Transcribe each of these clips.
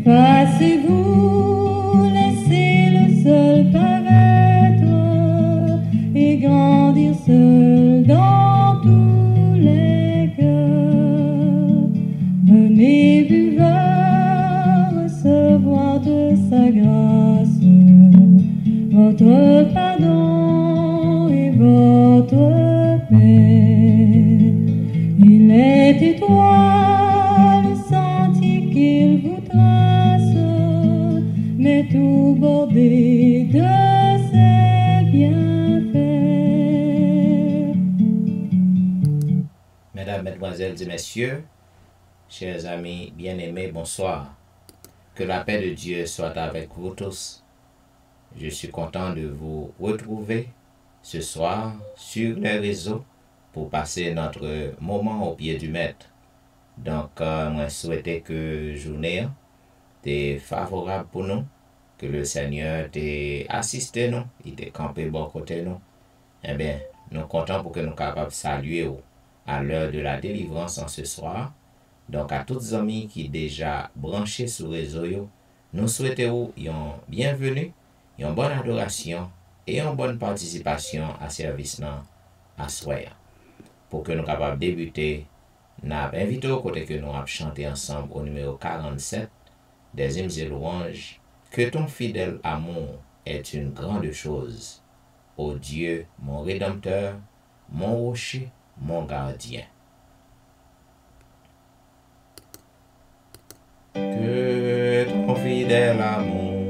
Effacez-vous, laissez le sol paraître et et grandir seul dans tous les cœurs. Venez buveurs recevoir de sa grâce votre pardon et votre paix. Il est étoile, sentier qu'il vous trace, mais tout bordé de ses bienfaits. Mesdames, Mesdemoiselles et Messieurs, chers amis bien-aimés, bonsoir. Que la paix de Dieu soit avec vous tous. Je suis content de vous retrouver ce soir sur les réseaux pour passer notre moment au pied du maître. Donc, moi souhaite que journée est favorable pour nous, que le Seigneur t'ait assisté nous, il t'ait campé bon côté nous. Eh bien, nous sommes contents pour que nous soyons capables de saluer à l'heure de la délivrance en ce soir. Donc, à tous les amis qui sont déjà branchés sur les réseaux, nous souhaitons une bienvenue, une bonne adoration et une bonne participation à service à soir. Pour que nous soyons capables de débuter, nous invitons au côté que nous avons chanté ensemble au numéro 47 des hymnes et louanges. Que ton fidèle amour est une grande chose. Ô Dieu, mon Rédempteur, mon rocher, mon gardien. Que ton fidèle amour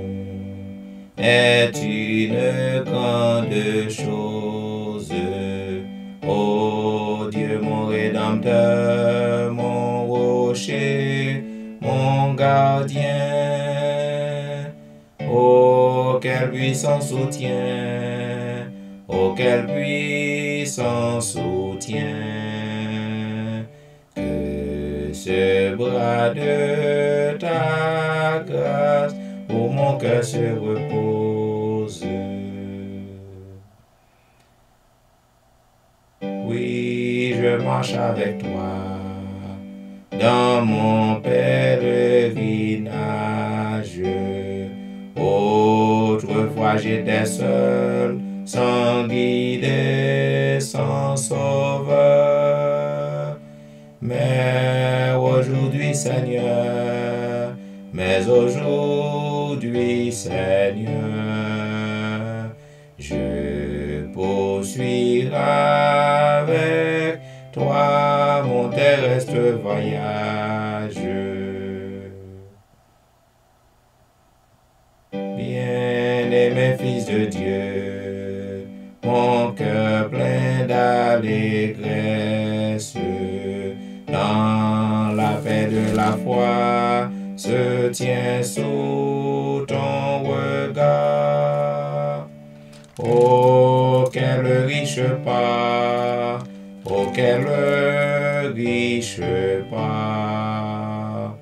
est une grande chose. Ô Dieu, mon Rédempteur, mon rocher, mon gardien. Oh, quel puissant soutien, oh, quel puissant soutien, que ce bras de ta grâce où mon cœur se repose. Oui, je marche avec toi dans mon pèlerinage. Autrefois j'étais seul, sans guide et sans sauveur. Mais aujourd'hui, Seigneur, je poursuivrai avec toi mon terrestre voyage. Bien-aimés fils de Dieu, mon cœur plein d'allégresse, dans la paix de la foi, se tient sous ton regard. Oh, quel riche pas, oh, quel riche pas,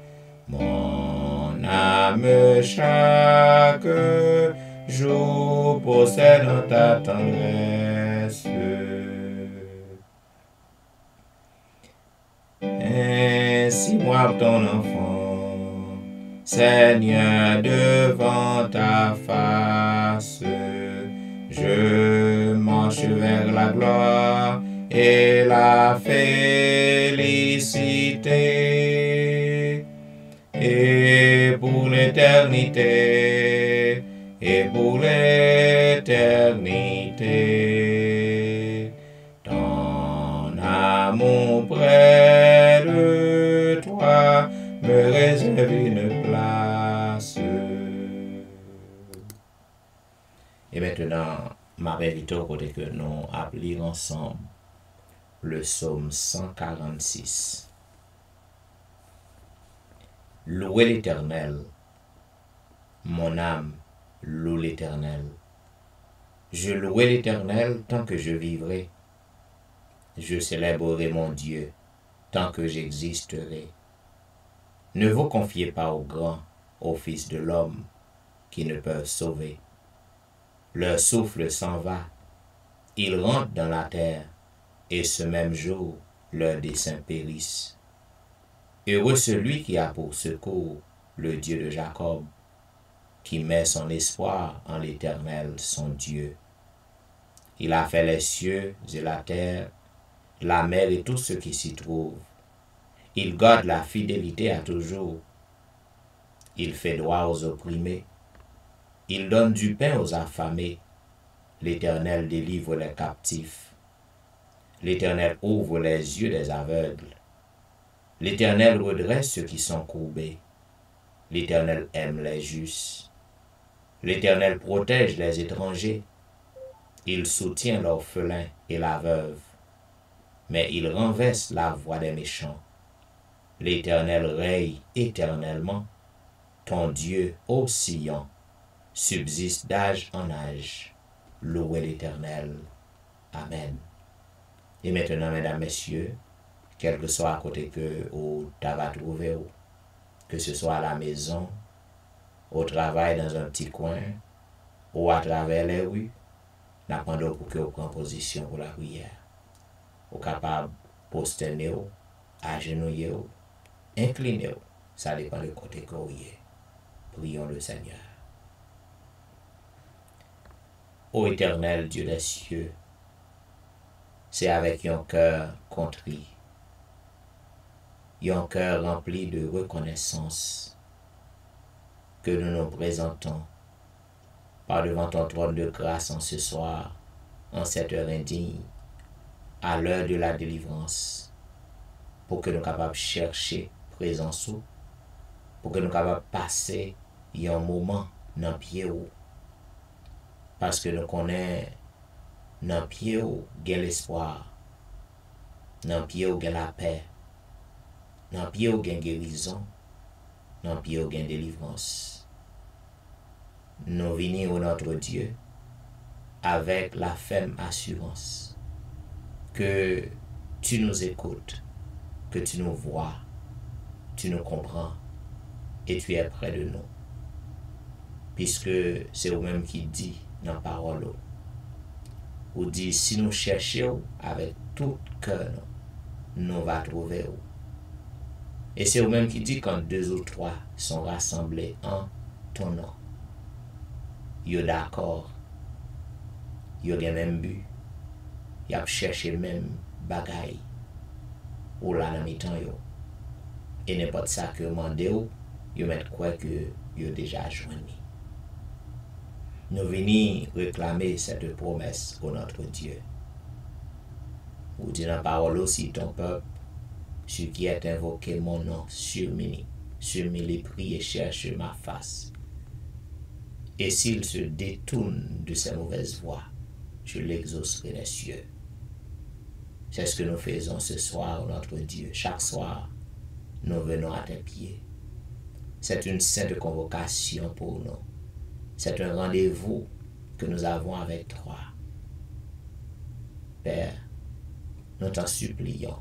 mon âme chaque jour possède ta tendresse. Ainsi moi ton enfant, Seigneur, devant ta face, je marche vers la gloire et la félicité. Et pour l'éternité, ton amour près de toi me réserve une place. Et maintenant, ma invite côté que nous appelons ensemble le psaume 146. Louez l'Éternel, mon âme, loue l'Éternel. Je louerai l'Éternel tant que je vivrai. Je célébrerai mon Dieu tant que j'existerai. Ne vous confiez pas aux grands, aux fils de l'homme, qui ne peuvent sauver. Leur souffle s'en va, ils rentrent dans la terre, et ce même jour, leurs desseins périssent. Heureux celui qui a pour secours le Dieu de Jacob, qui met son espoir en l'Éternel, son Dieu. Il a fait les cieux et la terre, la mer et tout ce qui s'y trouve. Il garde la fidélité à toujours. Il fait droit aux opprimés. Il donne du pain aux affamés. L'Éternel délivre les captifs. L'Éternel ouvre les yeux des aveugles. L'Éternel redresse ceux qui sont courbés. L'Éternel aime les justes. L'Éternel protège les étrangers. Il soutient l'orphelin et la veuve. Mais il renverse la voix des méchants. L'Éternel règne éternellement. Ton Dieu, ô Sion, subsiste d'âge en âge. Louez l'Éternel. Amen. Et maintenant, mesdames, messieurs, quel que soit à côté que vous t'avez trouvé, que ce soit à la maison, au travail dans un petit coin, ou à travers les rues, n'attendons pour que vous preniez position pour la prière. Vous êtes capable de poster, agenouiller, incliner, ça dépend du côté que vous êtes. Prions le Seigneur. Ô Éternel Dieu des cieux, c'est avec un cœur contrit, un cœur rempli de reconnaissance que nous nous présentons par devant ton trône de grâce en ce soir, en cette heure indigne, à l'heure de la délivrance, pour que nous soyons capables de chercher présence, pour que nous soyons capables de passer un moment dans le pied, parce que nous connaissons dans le pied où il y a l'espoir, dans le pied où il y a la paix, dans le pied où il y a guérison, dans le pied où il y a délivrance. Nous venons, notre Dieu, avec la ferme assurance que tu nous écoutes, que tu nous vois, tu nous comprends et tu es près de nous. Puisque c'est vous-même qui dit dans la parole, vous dit si nous cherchons avec tout cœur, nous va trouver. Et c'est vous-même qui dit quand 2 ou 3 sont rassemblés en ton nom. Ils sont d'accord, ils ont le même but, ils ont cherché le même bagaille, ou là dans le temps. Et n'importe ça que vous demandez, ils mettent quoi que vous avez déjà joint. Nous venons réclamer cette promesse au notre Dieu. Vous dites dans la parole aussi, ton peuple, celui qui est invoqué mon nom, sur mes les prie et cherche ma face. Et s'il se détourne de ses mauvaises voies, je l'exaucerai des cieux. C'est ce que nous faisons ce soir, notre Dieu. Chaque soir, nous venons à tes pieds. C'est une sainte convocation pour nous. C'est un rendez-vous que nous avons avec toi. Père, nous t'en supplions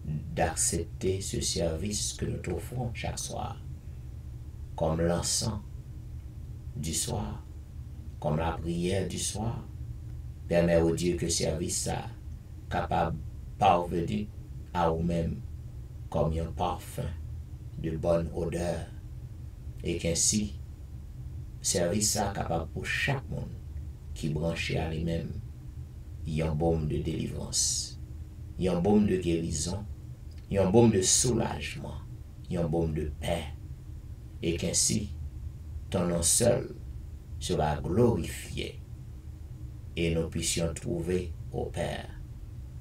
d'accepter ce service que nous t'offrons chaque soir, comme l'encens du soir, comme la prière du soir. Permets au Dieu que ce service soit capable de parvenir à vous-même comme un parfum de bonne odeur, et qu'ainsi, service soit capable pour chaque monde qui branche à lui-même, il y a un baume de délivrance, il y a un baume de guérison, il y a un baume de soulagement, il y a un baume de paix, et qu'ainsi, ton nom seul sera glorifié, et nous puissions trouver au Père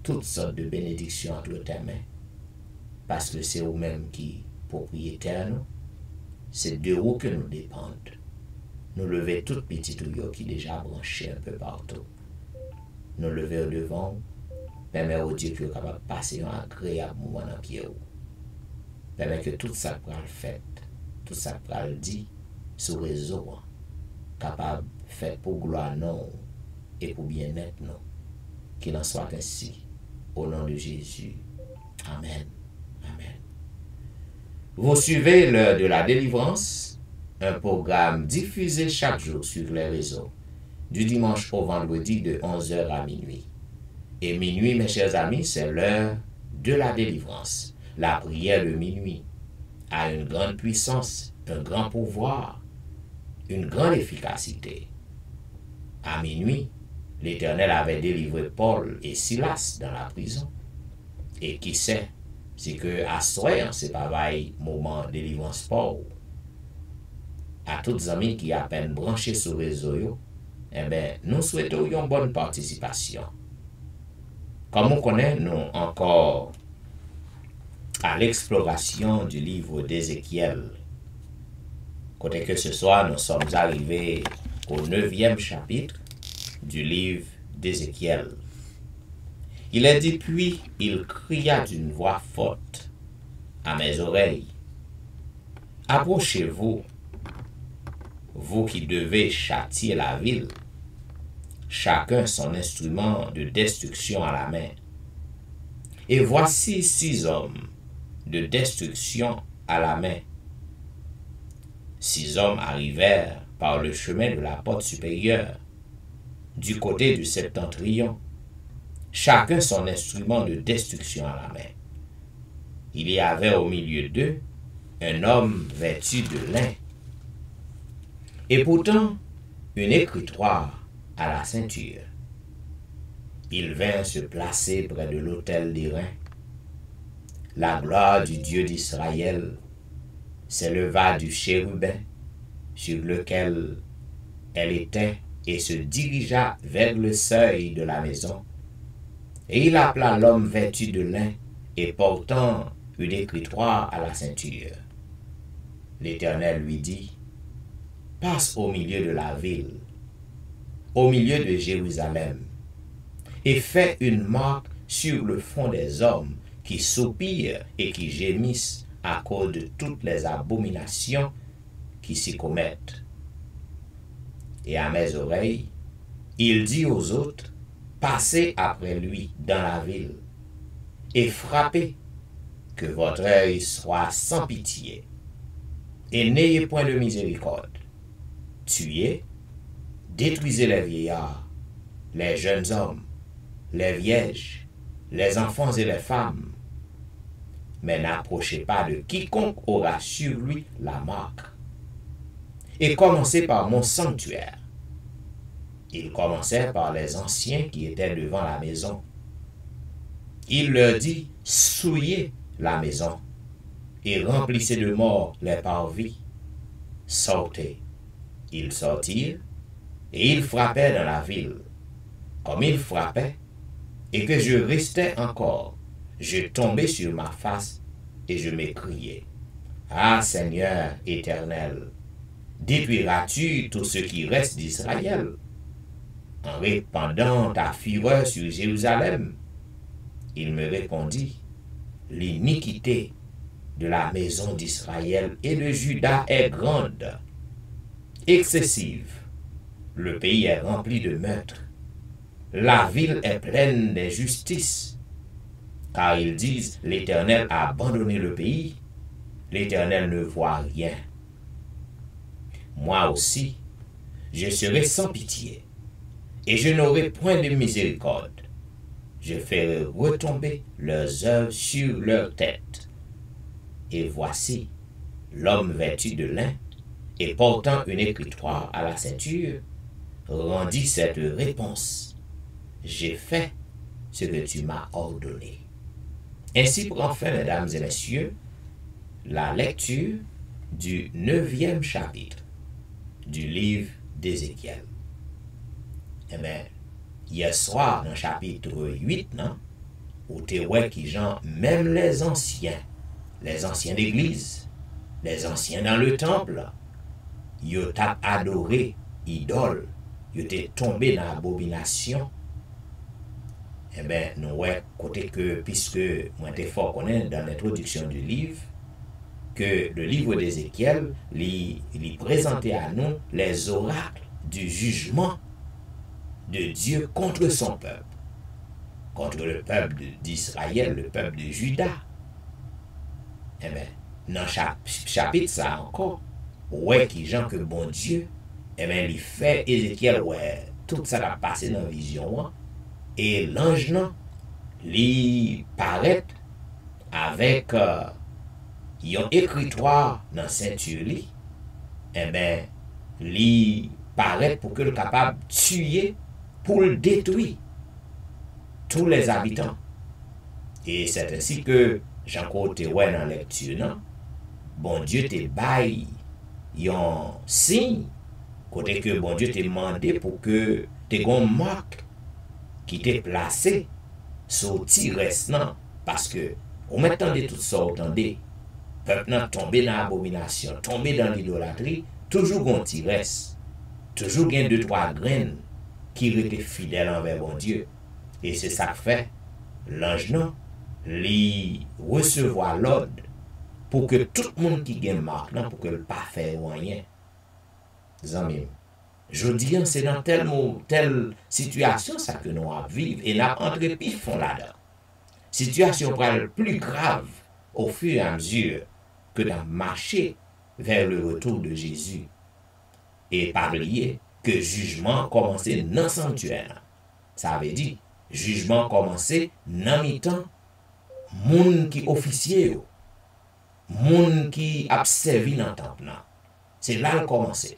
toutes sortes de bénédictions entre tes mains, parce que c'est vous-même qui propriétaire nous, c'est de vous que nous dépendons. Nous lever toute petite ouïe qui déjà branchée un peu partout. Nous lever au devant, permet au Dieu qui est capable de passer un agréable moment dans le pied. Permet que tout ça prend le fait, tout ça prend le dit, sur le réseau, capable de faire pour gloire non et pour bien-être non. Qu'il en soit ainsi, au nom de Jésus. Amen. Amen. Vous suivez l'heure de la délivrance, un programme diffusé chaque jour sur les réseaux, du dimanche au vendredi de 11h à minuit. Et minuit, mes chers amis, c'est l'heure de la délivrance. La prière de minuit a une grande puissance, un grand pouvoir, une grande efficacité. À minuit, l'Éternel avait délivré Paul et Silas dans la prison. Et qui sait, c'est que à soir, c'est pas vrai moment de délivrance Paul. À tous les amis qui à peine branchés sur le réseau, eh bien, nous souhaitons une bonne participation. Comme on connaît, nous encore à l'exploration du livre d'Ézéchiel. Côté que ce soir, nous sommes arrivés au 9e chapitre du livre d'Ézéchiel. Il est dit, puis il cria d'une voix forte à mes oreilles, approchez-vous, vous qui devez châtier la ville, chacun son instrument de destruction à la main. Et voici 6 hommes de destruction à la main. 6 hommes arrivèrent par le chemin de la porte supérieure, du côté du septentrion, chacun son instrument de destruction à la main. Il y avait au milieu d'eux un homme vêtu de lin, et pourtant une écritoire à la ceinture. Il vint se placer près de l'autel d'airain. La gloire du Dieu d'Israël s'éleva du chérubin sur lequel elle était et se dirigea vers le seuil de la maison. Et il appela l'homme vêtu de lin et portant une écritoire à la ceinture. L'Éternel lui dit, « Passe au milieu de la ville, au milieu de Jérusalem, et fais une marque sur le front des hommes qui soupirent et qui gémissent à cause de toutes les abominations qui s'y commettent. » Et à mes oreilles, il dit aux autres, « Passez après lui dans la ville, et frappez, que votre œil soit sans pitié, et n'ayez point de miséricorde. Tuez, détruisez les vieillards, les jeunes hommes, les vierges, les enfants et les femmes, mais n'approchez pas de quiconque aura sur lui la marque. Et commencez par mon sanctuaire. » Ils commencèrent par les anciens qui étaient devant la maison. Il leur dit, « Souillez la maison, et remplissez de morts les parvis. Sortez. » Ils sortirent, et ils frappaient dans la ville. Comme ils frappaient, et que je restais encore, je tombais sur ma face, et je m'écriai, « Ah Seigneur éternel, détruiras-tu tout ce qui reste d'Israël, en répandant ta fureur sur Jérusalem? » Il me répondit, « L'iniquité de la maison d'Israël et de Juda est grande, excessive. Le pays est rempli de meurtres. La ville est pleine d'injustice. Car ils disent, l'Éternel a abandonné le pays, l'Éternel ne voit rien. Moi aussi, je serai sans pitié, et je n'aurai point de miséricorde. Je ferai retomber leurs œuvres sur leur tête. Et voici, l'homme vêtu de lin et portant une écritoire à la ceinture rendit cette réponse. J'ai fait ce que tu m'as ordonné. Ainsi prend fin, mesdames et messieurs, la lecture du 9e chapitre du livre d'Ézéchiel. Eh bien, hier soir, dans le chapitre 8, non, où tu vois qui genre, même les anciens d'église, les anciens dans le temple, ils ont adoré idole, ils étaient tombés dans l'abomination. Eh bien, nous voyons côté que, puisque moi t'es fort connaître dans l'introduction du livre, que le livre d'Ézéchiel lui présentait à nous les oracles du jugement de Dieu contre son peuple, contre le peuple d'Israël, le peuple de Juda. Eh bien, dans chapitre ça encore, ouais, qui gens que bon Dieu, eh bien, il fait Ézéchiel, ouais, tout ça a passé dans la vision, hein, et l'ange, non, il paraît avec une écritoire dans la ceinture, eh bien, il paraît pour que le capable tuer pour le détruire, tous les habitants. Et c'est ainsi que, Jean-Côté, ouais, dans la lecture, non? Bon Dieu te baille, yon signe, côté que bon Dieu te demandé pour que te gon marque qui t'est placé sur Tires, non? Parce que, on m'attendait tout ça, entendez, peuple nan tombé dans l'abomination, tombé dans l'idolâtrie, toujours gon Tires, toujours gen 2-3 graines qui étaient fidèles envers bon Dieu. Et c'est ça que fait, l'ange non, li recevoir l'ordre pour que tout le monde qui gagne marque, non, pour que le pas faire rien. Zami, je dis, c'est dans telle situation ça que nous vivons et nous entré puis fond là-dedans. Situation plus grave au fur et à mesure que nous marchons vers le retour de Jésus. Et pas oublier que jugement commençait dans le sanctuaire. Ça veut dire, jugement commençait dans mi-temps, moun qui officier, moun qui a servi dans le temple. C'est là le commencer.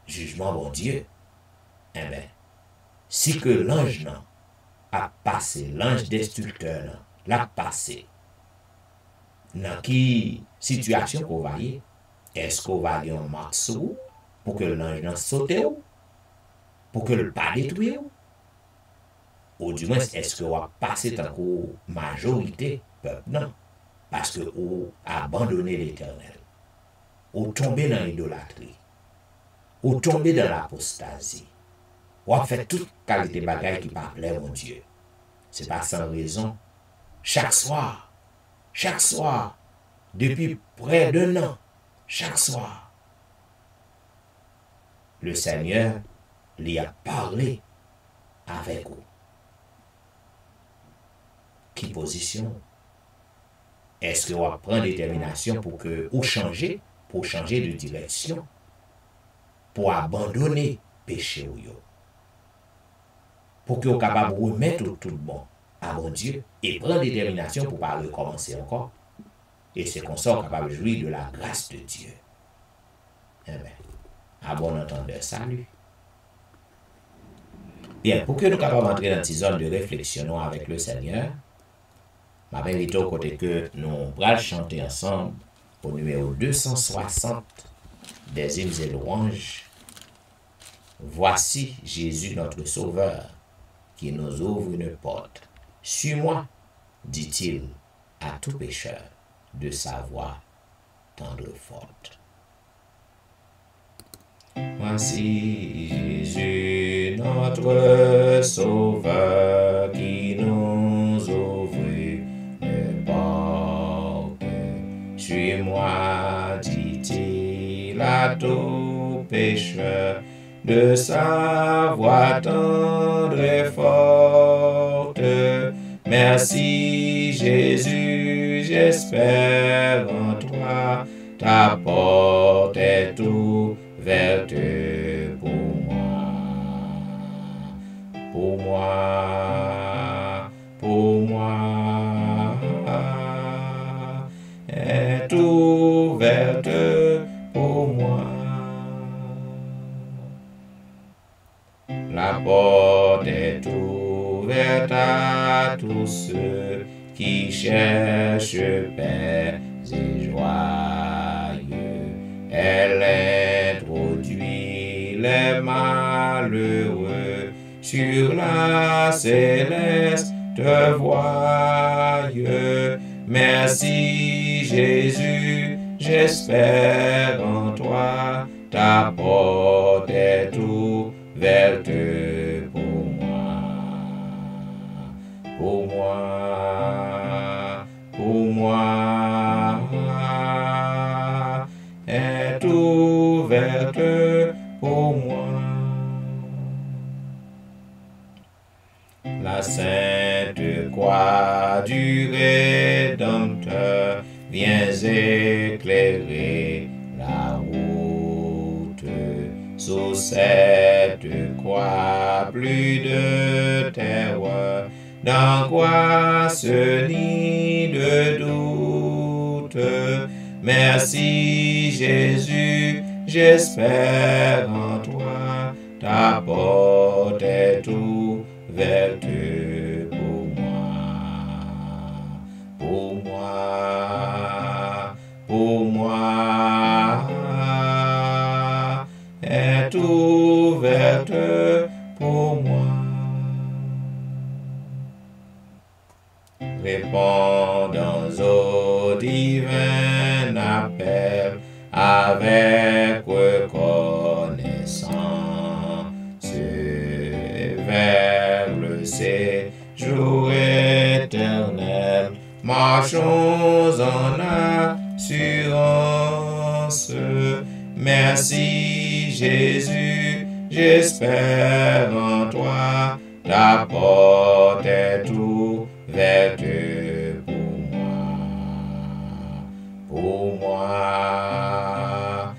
Jugement bon Dieu. Eh bien, si que l'ange a passé, l'ange destructeur l'a passé, dans qui situation qu'on va y, est-ce qu'on va y en marque sur pour que l'ange saute pour que le pas détruire ou du moins est-ce qu'on va passer tant que majorité peuple non parce que ou abandonner l'éternel ou tomber dans l'idolâtrie ou tomber dans l'apostasie ou fait toute qualité de bagaille qui pas plaire mon Dieu. C'est pas sans raison chaque soir depuis près d'un an chaque soir le Seigneur lui a parlé avec vous. Qui position? Est-ce que vous prendre détermination pour que vous changer, de direction, pour abandonner péché ou yo, pour que vous capable de remettre tout bon à mon Dieu et prendre détermination pour ne pas recommencer encore. Et c'est comme ça qu'on est capable de jouir de la grâce de Dieu. Eh bien, à bon entendeur, salut. Bien, pour que nous capables d'entrer dans cette zone de réflexion avec le Seigneur, ma invite au côté que nous allons chanter ensemble au numéro 260 des hymnes et louanges. Voici Jésus notre Sauveur qui nous ouvre une porte. Suis-moi, dit-il à tout pécheur, de sa voix tendre forte. Voici Jésus notre Sauveur qui nous ouvre une porte. Suis-moi, dit-il à tout pécheur, de sa voix tendre et forte. Merci Jésus, j'espère en toi, ta porte est ouverte pour moi, pour moi, pour moi, est ouverte pour moi. La porte est ouverte à tous ceux qui cherchent paix et joyeux. Elle introduit les malheureux sur la céleste voie. Merci Jésus, j'espère en toi, ta porte est ouverte pour moi, pour moi, pour moi, est ouverte pour moi. La sainte croix du Rédempteur vient éclairer la route. Sous cette croix, plus de terreur, d'angoisse ni de doute. Merci Jésus, j'espère en toi, ta porte est ouverte répondons au divin appel avec reconnaissance vers le séjour éternel. Marchons en assurance. Merci Jésus, j'espère en toi. Ta porte est ouverte pour moi,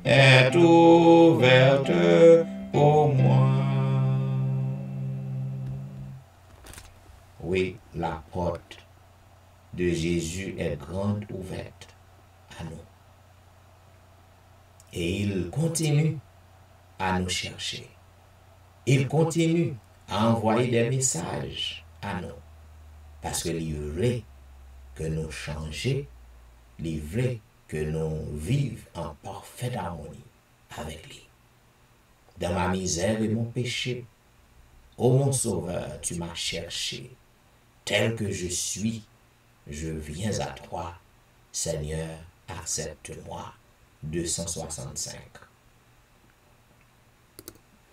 est ouverte pour moi. Oui, la porte de Jésus est grande ouverte à nous. Et il continue à nous chercher. Il continue à envoyer des messages à nous. Parce qu'il voulait que nous changions, il voulait que nous vivions en parfaite harmonie avec lui. Dans ma misère et mon péché, ô mon Sauveur, tu m'as cherché. Tel que je suis, je viens à toi. Seigneur, accepte-moi. 265.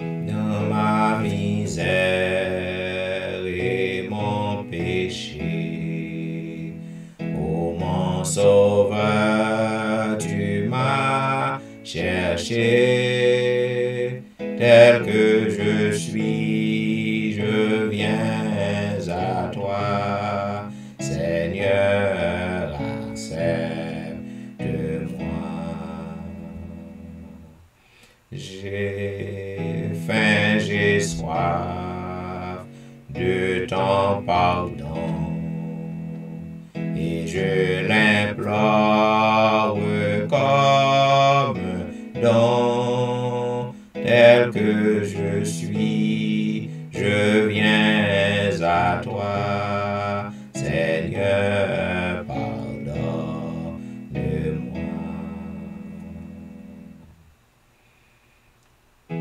Dans ma misère et mon péché, ô mon Sauveur, tu m'as cherché. Tel que je suis, je viens à toi. Seigneur, accepte-moi. J'ai faim, j'ai soif de ton pardon, et je l'implore comme don. Tel que je suis, je viens à toi. Seigneur, pardonne-moi.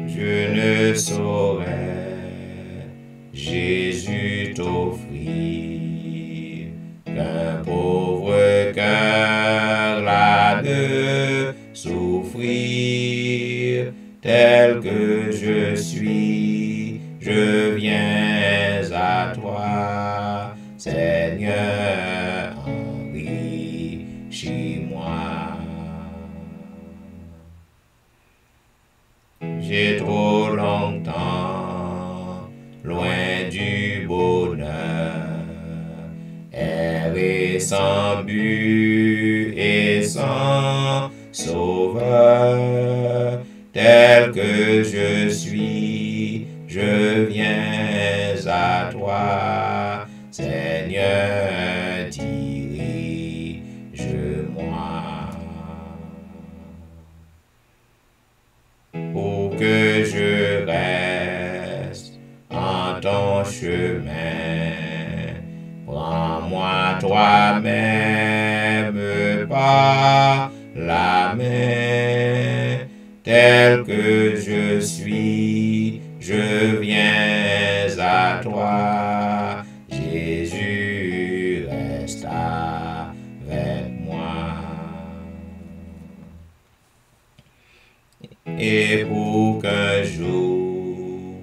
Je ne saurais, Jésus, t'offrir qu'un pauvre cœur là de souffrir. Tel que je suis, je viens à toi. Seigneur, enrichis-moi. J'ai trop longtemps, loin du bonheur, erré sans but et sans sauveur. Tel que je suis, je viens à toi. Seigneur, dirige-moi. Pour que je reste en ton chemin, prends-moi toi-même par la main. Tel que je suis, je viens à toi. Jésus, reste avec moi. Et pour qu'un jour,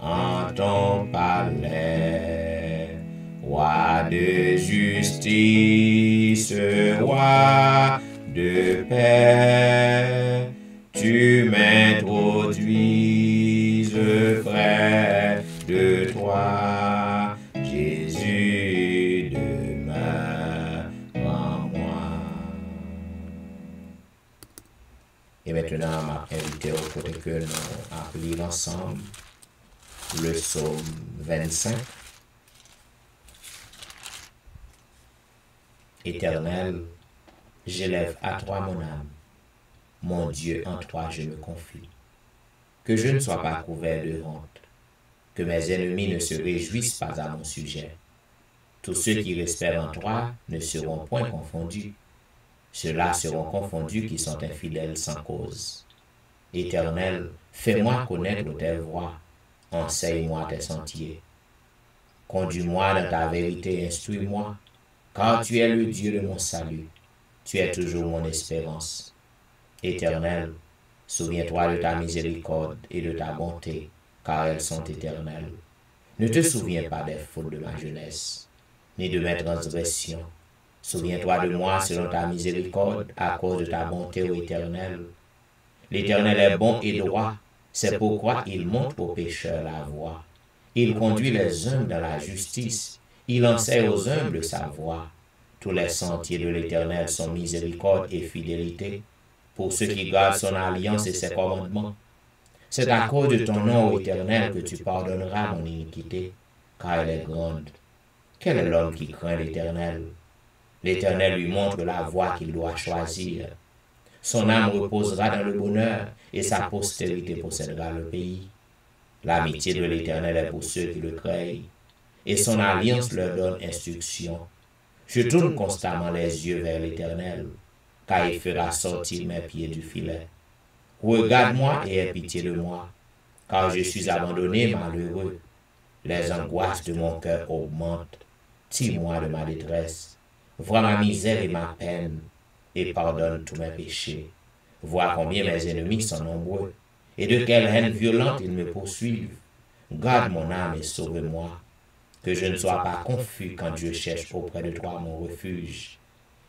en ton palais, roi de justice, roi de paix, tu m'introduises près de toi. Jésus, demeure en moi. Et maintenant, m'a invité au côté que nous appelons ensemble le psaume 25. Éternel, j'élève à toi mon âme. Mon Dieu, en toi je me confie. Que je ne sois pas couvert de honte, que mes ennemis ne se réjouissent pas à mon sujet. Tous ceux qui espèrent en toi ne seront point confondus. Ceux-là seront confondus qui sont infidèles sans cause. Éternel, fais-moi connaître tes voies, enseigne-moi tes sentiers. Conduis-moi dans ta vérité, instruis-moi, car tu es le Dieu de mon salut. Tu es toujours mon espérance. Éternel, souviens-toi de ta miséricorde et de ta bonté, car elles sont éternelles. Ne te souviens pas des fautes de ma jeunesse, ni de mes transgressions. Souviens-toi de moi selon ta miséricorde, à cause de ta bonté, ô Éternel. L'Éternel est bon et droit, c'est pourquoi il montre aux pécheurs la voie. Il conduit les humbles dans la justice, il enseigne aux humbles sa voie. Tous les sentiers de l'Éternel sont miséricorde et fidélité, pour ceux qui gardent son alliance et ses commandements. C'est à cause de ton nom, ô Éternel, que tu pardonneras mon iniquité, car elle est grande. Quel est l'homme qui craint l'Éternel? L'Éternel lui montre la voie qu'il doit choisir. Son âme reposera dans le bonheur, et sa postérité possédera le pays. L'amitié de l'Éternel est pour ceux qui le craignent, et son alliance leur donne instruction. Je tourne constamment les yeux vers l'Éternel, car il fera sortir mes pieds du filet. Regarde-moi et aie pitié de moi, car je suis abandonné, malheureux. Les angoisses de mon cœur augmentent. Tire-moi de ma détresse. Vois ma misère et ma peine, et pardonne tous mes péchés. Vois combien mes ennemis sont nombreux, et de quelle haine violente ils me poursuivent. Garde mon âme et sauve-moi, que je ne sois pas confus quand je cherche auprès de toi mon refuge.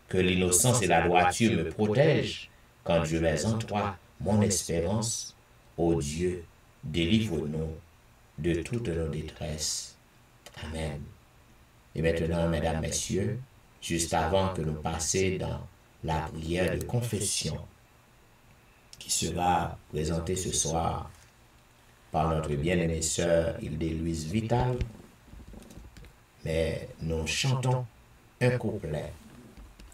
Que l'innocence et la droiture me protègent quand je mets en toi mon espérance. Ô Dieu, délivre-nous de toutes nos détresses. Amen. Et maintenant, mesdames, messieurs, juste avant que nous passions dans la prière de confession qui sera présentée ce soir par notre bien-aimée sœur Hilde-Louise Vital, mais nous chantons un couplet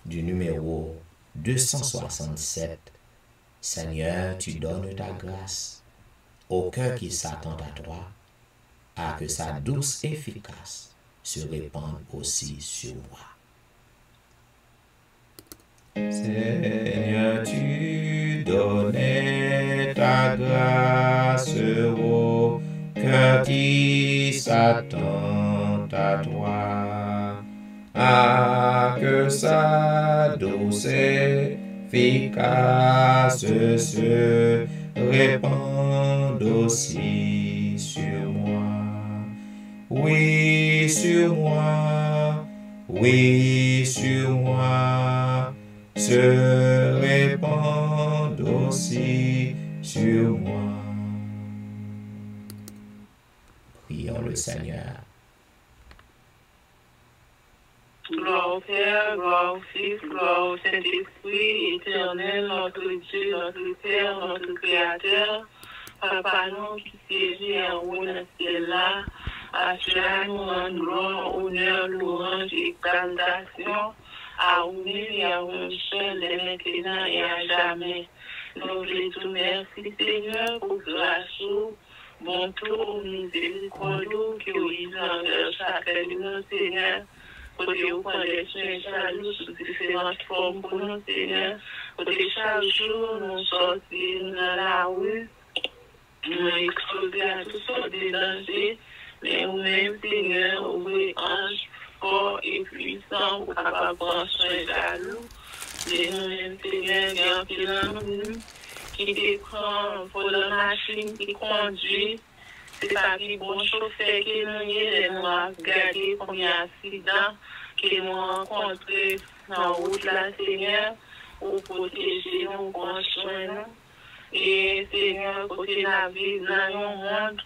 du numéro 267. Seigneur, tu donnes ta grâce au cœur qui s'attend à toi, à que sa douce efficace se répande aussi sur moi. Seigneur, tu donnais ta grâce au cœur qui s'attend à toi, à que sa douce efficace se répande aussi sur moi. Oui, sur moi, oui, sur moi, se répande aussi sur moi. Prions le Seigneur. Gloire au Père, gloire au Fils, gloire au Saint-Esprit, éternel, notre Dieu, notre Père, notre Créateur. Papa, nous qui siégeons en haut dans ce ciel-là, à cela nous rendons gloire, honneur, louange et exaltation, à unir et à un seul, maintenant et à jamais. Nous voulons tout merci, Seigneur, pour grâce, bon tour, miséricorde, qui est envers chacun de nous, Seigneur. Côté au point des soins jaloux sous différentes formes pour nous, Seigneur. Côté chaque jour, nous sortir dans la rue, nous exposer à toutes sortes de dangers, mais vous-même, Seigneur, ouvrez ange fort et puissant pour capable prendre soin jaloux. Et nous-mêmes, Seigneur, il y a un pilant nous qui déprend pour la machine qui conduit. C'est pas qui bon chauffeur qui nous est, nous a regardé combien d'accidents que nous rencontrés dans la route là, Seigneur, pour protéger nous, prendre soin nous. Et Seigneur, côté la vie dans le monde,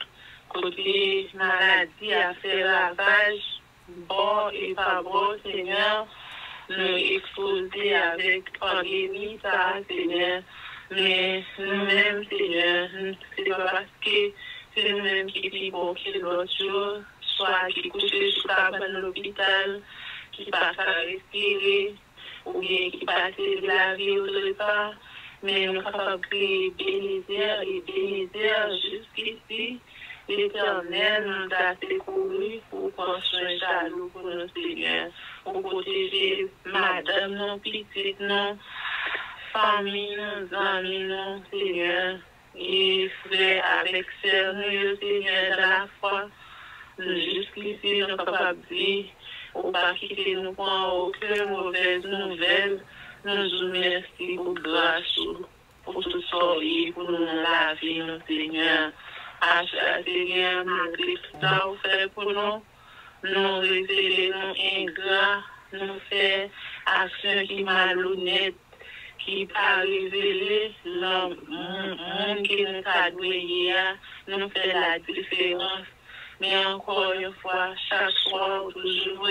côté maladie à faire lavage, bon et pas bon, Seigneur, nous exposer avec pandémie, ça, Seigneur. Mais nous-mêmes, Seigneur, c'est pas parce que c'est nous-mêmes qui vivons que l'autre jour, soit qui couche sur la table de l'hôpital, qui passe à respirer, ou bien qui passe de la vie au repas, mais nous sommes capables de bénir et bénir jusqu'ici. L'Éternel nous a secourus pour construire jaloux pour nos Seigneurs, pour protéger madame, nos petites, nos familles, nos amis, nos Seigneur. et frères avec sœurs, nous, Seigneur, dans la foi. Jusqu'ici, nous sommes capables de dire, au pas quitter nous pour aucune mauvaise nouvelle. Nous vous remercions pour grâce, pour tout ça, pour nous laver, nous, Seigneur. À chaque Seigneur, nous disons fait pour nous. Nous révéler, nous ingrats, nous faire action qui malhonnête, qui pas révéler le monde qui nous a doué, nous fait la différence. Mais encore une fois, chaque soir, toujours,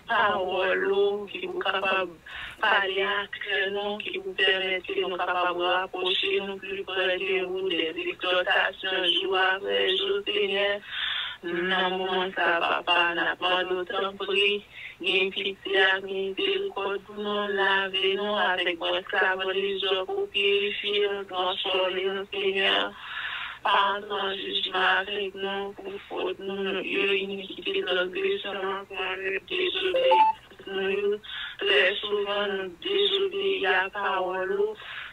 parole qui vous capable de parler à nous, qui vous permettent de nous capables de rapprocher nous plus près de vous, des exhortations, jour après jour, Seigneur. Non, moment ça va pas, n'a pas d'autre prix. Il y a pitié à miséricorde pour nous laver, nous avec votre savon les jours pour purifier, nous transformer, nous, Seigneur. Pardon, jugement avec nous, pour faute, nous, iniquité, transgression, nous, très souvent, nous désobéissons à la parole,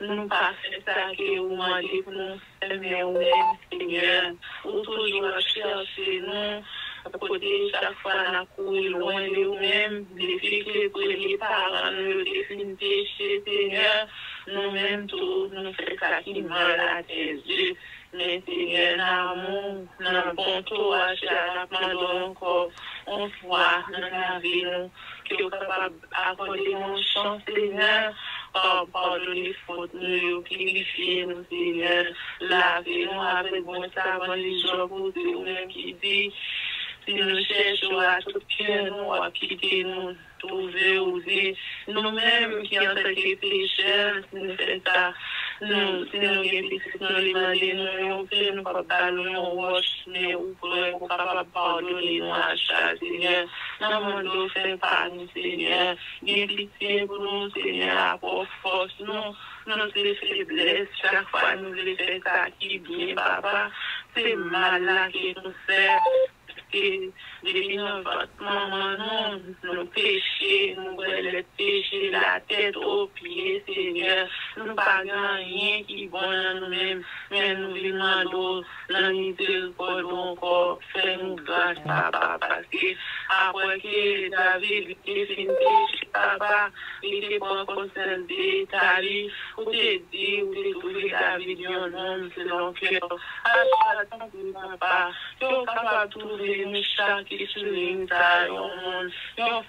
nous pas fait ça que vous demandez pour nous, mais vous-même, Seigneur, vous toujours chercher nous, côté chaque fois, nous courons loin de vous-même, difficulté pour les parents, nous, des péchés, Seigneur, nous-mêmes, tout, nous faisons ça qui mal à tes yeux. Mais Seigneur, l'amour, dans le bon tour, à chaque fois, encore, on voit dans la vie, qui est capable d'accorder une chance, Seigneur, pardonner les fautes, nous, purifier nous, Seigneur, laver-nous avec bon savon, les jours pour nous-mêmes qui dit, si nous cherchons à tout cœur, nous, à quitter nous, trouver, oser, nous-mêmes qui en tant que pécheurs, si nous faisons ça, nous, si nous avons nous demander, nous faisons, nous pas nous roche, mais nous pouvons capable pardonner nous à chaque Seigneur. Nous nous faisons par nous, Seigneur. Bien pitié pour nous, Seigneur, pour force, nous sommes faiblesses, chaque fois nous voulons faire ça qui bien, papa. C'est mal là qui nous sert. Et depuis notre maman, nous péchés, nous voulons le péché, la tête aux pieds, Seigneur. Nous pas rien qui est bon dans nous-mêmes, mais nous demandons la miséricorde encore, fais-nous grâce, papa, parce que après que David était fait péché, papa, il était pas conservé, Tali, ou t'es dit, ou t'es trouvé David, un homme selon cœur. À chaque temps, papa, tu es capable de trouver une chaque qui souligne ça, une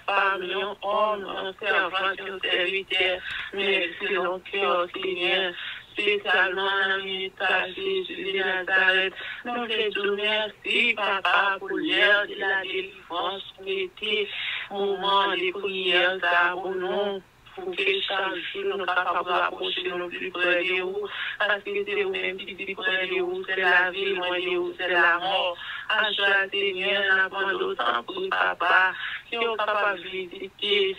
femme, un homme, un servant, un serviteur, mais selon cœur, Seigneur, spécialement dans l'héritage de Jésus de Nazareth. Nous te remercions, papa, pour l'heure de la délivrance, pour l'été, moment de prière, ça, pour nous. Pour que chaque jour nous capables de rapprocher nous plus près de vous, parce que c'est vous-même qui dit près de vous, c'est la vie, loin de vous, c'est la mort. À chaque Seigneur, nous avons d'autant pour papa, qui est capable de visiter.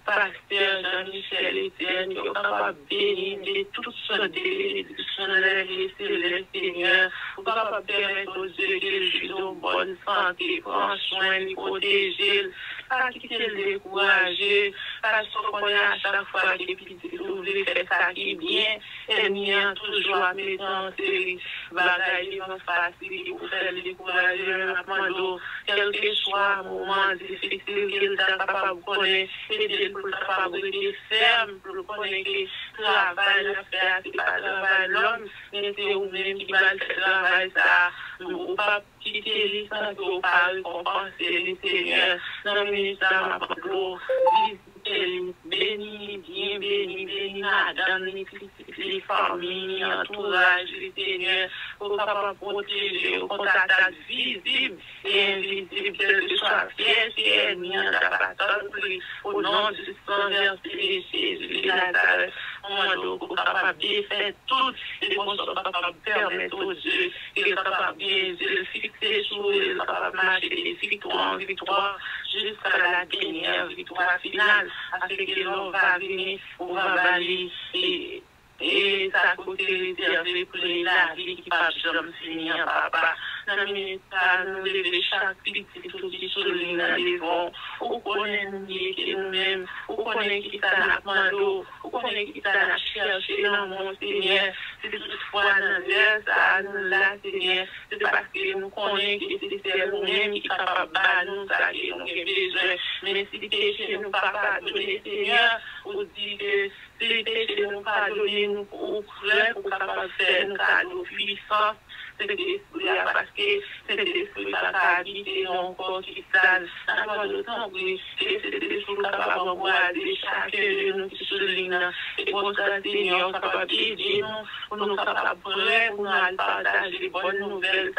Pasteur Jean-Michel Etienne, qui est capable de bénir de toute son bénédiction de la vie céleste, Seigneur, pour capable de permettre aux yeux qu'il juge en bonne santé, prendre soin, les protéger, pas quitter le décourager, parce qu'on a à chaque fois des petits ouvriers fait ça qui est bien, et nous avons toujours à mettre en série, bagaille facile pour faire le décourager, quel que soit le moment difficile qu'il est capable de connaître, et pour le fabriquer ferme, pour le connaître que travail à faire, c'est pas travail l'homme, mais c'est vous-même qui va le travail ça. Ou pas quitter les sans ou pas récompenser les Seigneurs. Dans le ministère, ma parole, béni, bien béni, madame, les familles, l'entourage, les Seigneurs, pour capable protéger contre attaque visible et invisible, quel que soit piège et ennemi, au nom du sang versé Jésus de Nazareth, on est capable de faire tout et on est capable de permettre aux yeux, il est capable de fixer sur eux, capable de marcher de victoire en victoire jusqu'à la dernière victoire finale, afin que l'on va venir, on va balayer et ça côté réservé pour la vie qui va jamais finir, papa. dans le ministère, nous lever chaque petit tout qui souligne dans les vents. Ou connaît nous-mêmes, ou connaît qui ça n'a pas d'eau, ou connaît qui ça n'a cherché dans mon Seigneur. C'est toutefois dans l'air, ça nous l'a, Seigneur. C'est parce que nous connaissons que c'est nous-mêmes qui sommes capables de nous, ça qui nous avons besoin. Mais si péché nous pas pardonner, Seigneur, vous dites que si les péchés nous pardonnent, nous pour capable de faire un cadeau puissant. C'est l'esprit, parce que c'est l'esprit qui a habité encore qui sale. Avant de temps, oui, c'est l'esprit capable de regarder chacun de nous qui souligne. Et pour ça, Seigneur, capable d'aider nous, pour nous capables prêts, pour nous partager les bonnes nouvelles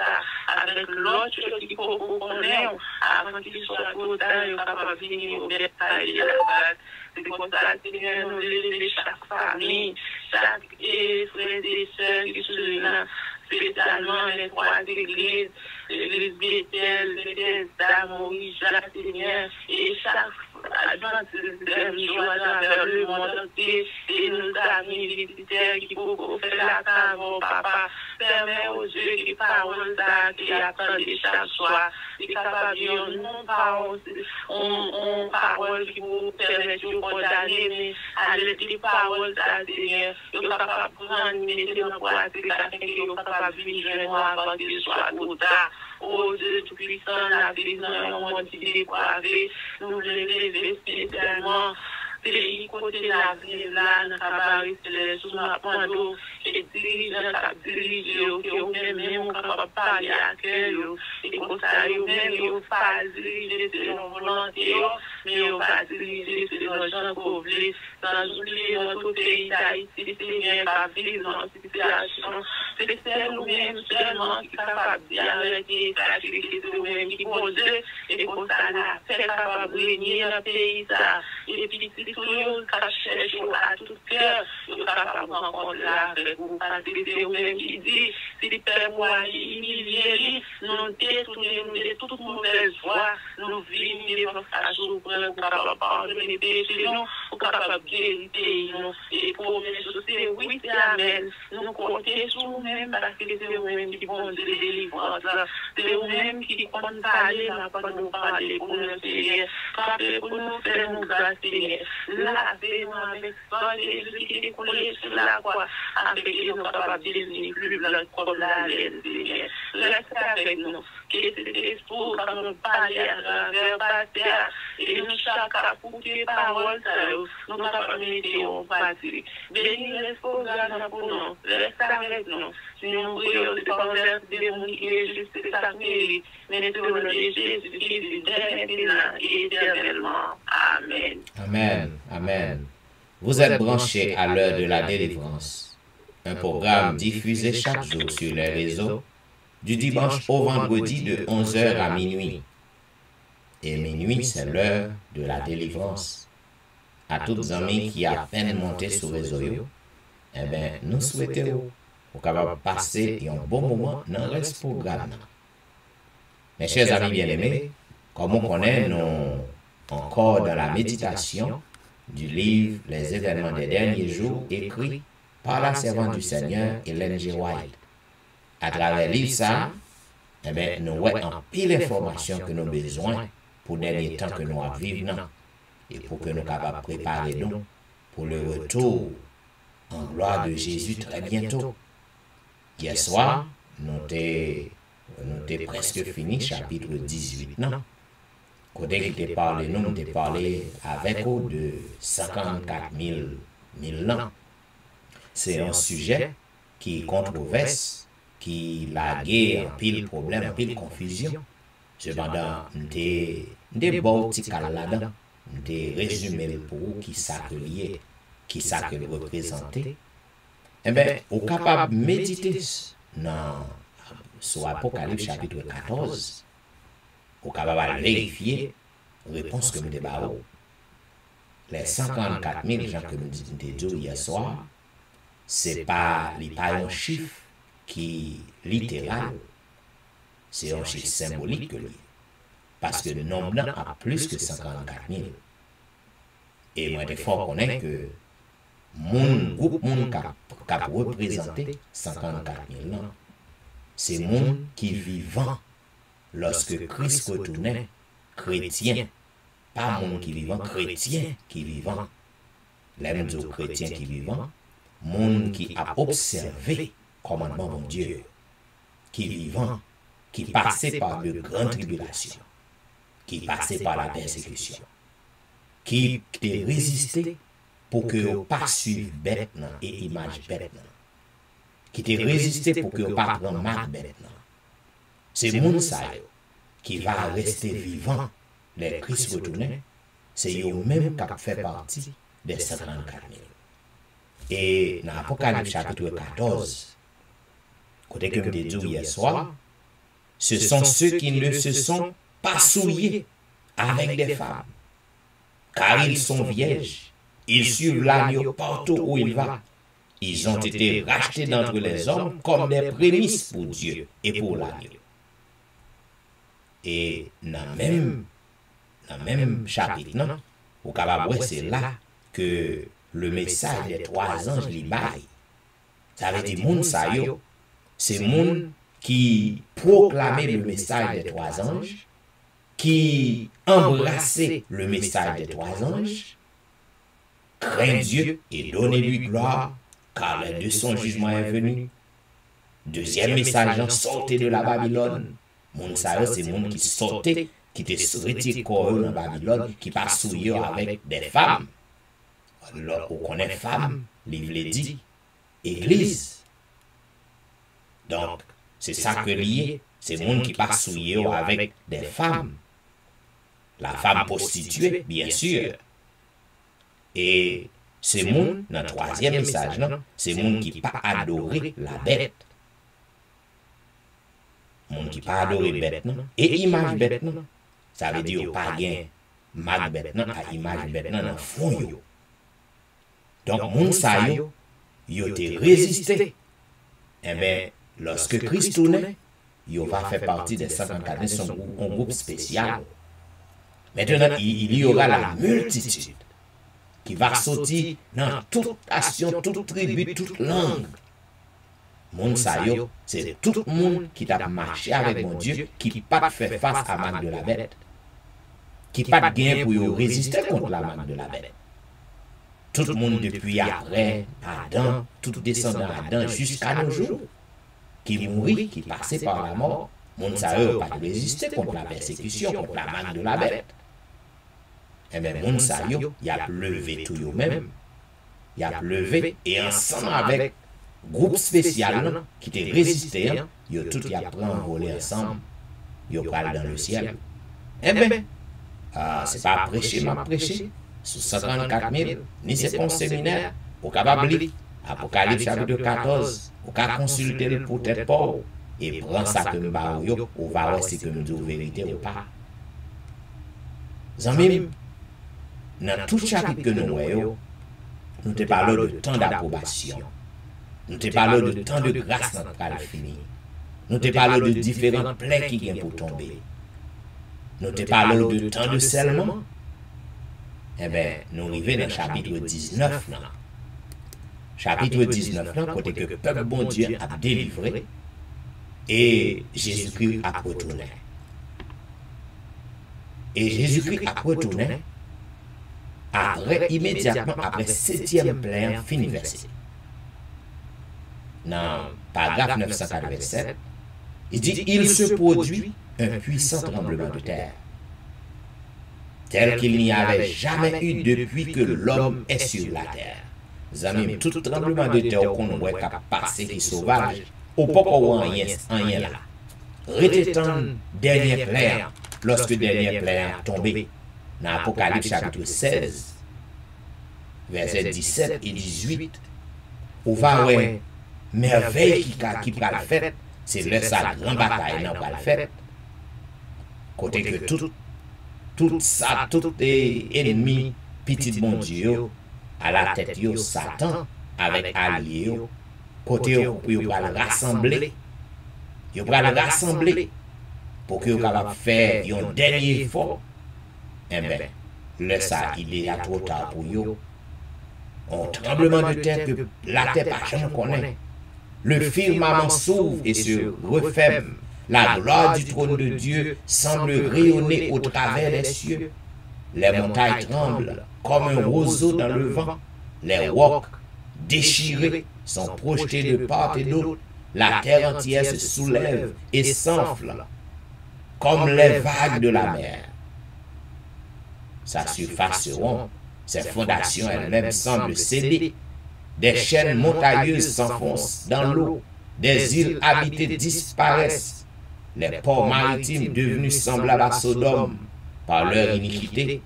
avec l'autre qui faut qu'on connaisse, avant qu'il soit trop tard, il capable de venir au bétail de la base. C'est pour ça, Seigneur, nous lever chaque famille, chaque frère et sœur qui souligne. Spécialement les trois églises, l'église Bethel, l'église d'Amory, Jacques Seigneur, et chaque adventiste joie vers le monde entier, et nos amis visiteurs qui peuvent faire la cave, papa, permet aux yeux qui parlent ça, qui attendent chaque soir, et capable de nous parole qui vous permet de condamner, mais à l'écrire parole ça, Seigneur, vous êtes capable de prendre, mettez dans la pratique, capable de vivre avant qu'il soit trop tard. Oh Dieu tout-puissant, la vie dans un monde qui dépravé, nous lever spécialement. Pays côté la ville là, dans cabaret céleste, sous ma pando, et dirigeant cap diriger, qui ont même capable parler à cœur, et comme ça, ils même pas diriger selon volonté, mais ils pas diriger selon gens qu'on veut, sans oublier notre pays d'Haïti, Seigneur, pas vivre dans cette situation. C'est nous-mêmes seulement qui sommes capables d'arrêter, sacrifier nous-mêmes, qui vont Dieu, et comme ça, la paix capable de régner dans le pays, et puis si tout le monde cherche à tout cœur, nous sommes capables de rencontrer avec vous, parce que c'est vous-même qui dit, si les pères moi humiliés, nous détournons de toute mauvaise voie, nous vivons devant sa souffrance, nous sommes capables de pardonner les péchés, nous sommes capables de guérir, et pour nous, c'est oui, c'est amen, nous comptons sur nous-mêmes, parce que c'est vous-même qui vont de délivrance, c'est vous-même qui compte parler, mais pas nous parler pour nous Seigneur, pour nous faire nous grâce, Seigneur. Lavez-nous avec ça, Jésus qui est collé sur la croix, afin que nous soyons capables de devenir plus blancs comme la laine, Seigneur. Reste avec nous, que cet esprit, quand nous parlons à travers la terre, et nous chaque pour tes paroles, nous sommes capables de mettre en pratique. Bénis l'esprit pour nous, reste avec nous. Si nous prions, c'est pas vers des mondes qui est juste ça mérite, mais nous sommes de Jésus qui vit maintenant et éternellement. Amen. Amen. Amen. Vous êtes branchés à l'heure de la délivrance. Un programme diffusé chaque jour sur les réseaux, du dimanche au vendredi de 11h à minuit. Et minuit, c'est l'heure de la délivrance. À toutes les amis qui à peine monté sur les réseaux, eh bien, nous souhaitons pour capable passer un bon moment dans le programme. Mes chers amis bien-aimés, comme on connaît, nous encore dans la méditation du livre Les événements des derniers jours, écrit par la servante du Seigneur, Ellen G. White. À travers le livre, ça, eh bien, nous avons en pile d'informations que nous avons besoin pour les derniers temps que nous vivons et pour que nous soyons capables de préparer nous pour le retour en gloire de Jésus très bientôt. Hier soir, nous avons presque fini, chapitre 18, non? Côté qui te parlé, nous avons parlé avec eux de 54 000 ans. C'est un sujet qui est controverse, qui la guerre, pile problème, pile confusion. Cependant, nous avons beau petit là-dedans, nous avons résumé pour vous qui s'appelait, qui s'appelait représenté. Eh bien, vous êtes capable de méditer sur Apocalypse chapitre 14. Vous êtes capable de vérifier la réponse que nous avons. Les 54 000 gens que nous disons hier soir, ce n'est pas un chiffre qui est littéral, c'est un chiffre symbolique que lui. Parce que le nombre a plus que 54 000. Et moi, il faut connaître que mon groupe, mon cap représenté 54 000 ans. c'est monde qui vivant lorsque Christ retournait, chrétien, pas monde qui vivant, chrétien qui vivant. L'aime du chrétien qui vivant, monde qui a observé commandement de Dieu, qui vivant, qui passait par de grandes tribulations, qui passait par la persécution, qui a résisté pour que vous pas suivre bête et image bête, qui a résisté pour que vous pas prendre marque bête. C'est monde ça qui va rester vivant les Christ retournés, c'est eux-mêmes qui fait partie des 54 000. Et dans l'Apocalypse chapitre 14, côté que je t'ai dit hier soir, ce sont ceux qui ne se sont pas souillés avec des femmes, car ils sont vierges, ils suivent l'agneau partout où il va. Ils ont été rachetés d'entre les hommes comme des prémices pour Dieu et pour l'agneau. Et dans le même chapitre, non, au capable c'est là que le message des 3 anges li baille. Ça veut dire moun sa yo, c'est moun qui proclamait le message des 3 anges, qui embrassait le message des 3 anges, craint Dieu et donnez-lui gloire, car l'heure de son jugement est venu. Deuxième message, sortez de la Babylone. Moun sa yo, c'est moun qui sortait, qui te retiré corps dans Babylone, qui pas souillé avec des femmes. Alors, on connaît femme, l'Ivre dit, église. Donc, c'est ça que lié, c'est monde qui pas souillé avec des femmes. La femme prostituée, bien sûr. Et c'est monde, dans le 3e message, c'est monde qui pas adoré la bête. Monde qui pas adoré bête, non? Et image bête, non? Ça veut dire pas gain mag bête, non? À image bête, non, dans fond yo. Donc, moun sa yo, yo te résisté. Eh bien, lorsque Christ tournait, yo va faire partie des 54, son un groupe spécial. Maintenant, il y aura la multitude qui va sortir dans toute nation, toute tribu, toute langue. Moun sa yo, c'est tout le monde qui a marché avec mon Dieu, qui pas fait face à la manne de la bête, qui pas gain pour résister contre la manne de la bête. Tout le monde depuis après Adam, tout descendant Adam jusqu'à nos jours, qui mourit, qui passait par la mort, monde ça n'a pas résisté contre la persécution, contre la manne de la bête. Eh bien, monde ça il a levé tout eux-mêmes, il a levé et ensemble avec groupe spécial qui t'a résisté, ils ont tout pris envolé ensemble, ils ont parlé dans le ciel. Eh bien, c'est pas prêcher, m'a prêché. Sous 54 000, ni c'est un séminaire, au capable lire Apocalypse chapitre 14, au cas consulter le pour tête pauvre, et prendre ça que m'ba yo, ou va voir si que me dit vérité ou pas. Zambim, dans tout chapitre que nous voyons, nous te parlons de temps d'approbation, nous te parlons de temps de grâce dans le fini, nous te parlons de différents plaies qui viennent pour tomber, nous te parlons de temps de scellement. Eh bien, nous arrivons dans le chapitre 19. Chapitre 19, côté que le peuple bon Dieu a délivré et Jésus-Christ a retourné. Et Jésus-Christ a retourné immédiatement après 7e plaie fini versé. Dans le paragraphe 987, il dit « Il se produit un puissant tremblement de terre. » tel qu'il n'y avait jamais eu depuis que l'homme est sur la terre. Zamim, tout tremblement de terre qu'on voit qu'à passer qui sauvage, au papa ou rien là. Rététant dernier plaire, lorsque dernier plaire tombé, dans Apocalypse chapitre 16, versets 17 et 18, on va voir merveille qui va le faire, c'est là sa grande bataille dans va le faire. Côté que tout ça, tout ennemi, petit bon Dieu, à la tête de Satan, avec alliés, côté où il va le rassembler. Il va le rassembler pour qu'il va faire un dernier effort. Eh bien, là, ça, il est trop tard pour eux. Un tremblement de terre que la terre pas jamais connaît. Le firmament s'ouvre et se referme. La gloire du trône de Dieu semble rayonner au travers des cieux. Les montagnes tremblent comme un roseau dans le vent. Les rocs déchirés sont projetés de part et d'autre. La terre entière se soulève et s'enfle comme les vagues de la mer. Sa surface se rompt, ses fondations elles-mêmes semblent céder. Des chaînes montagneuses s'enfoncent dans l'eau, des îles habitées disparaissent. Les ports maritimes devenus semblables à Sodome par leur iniquité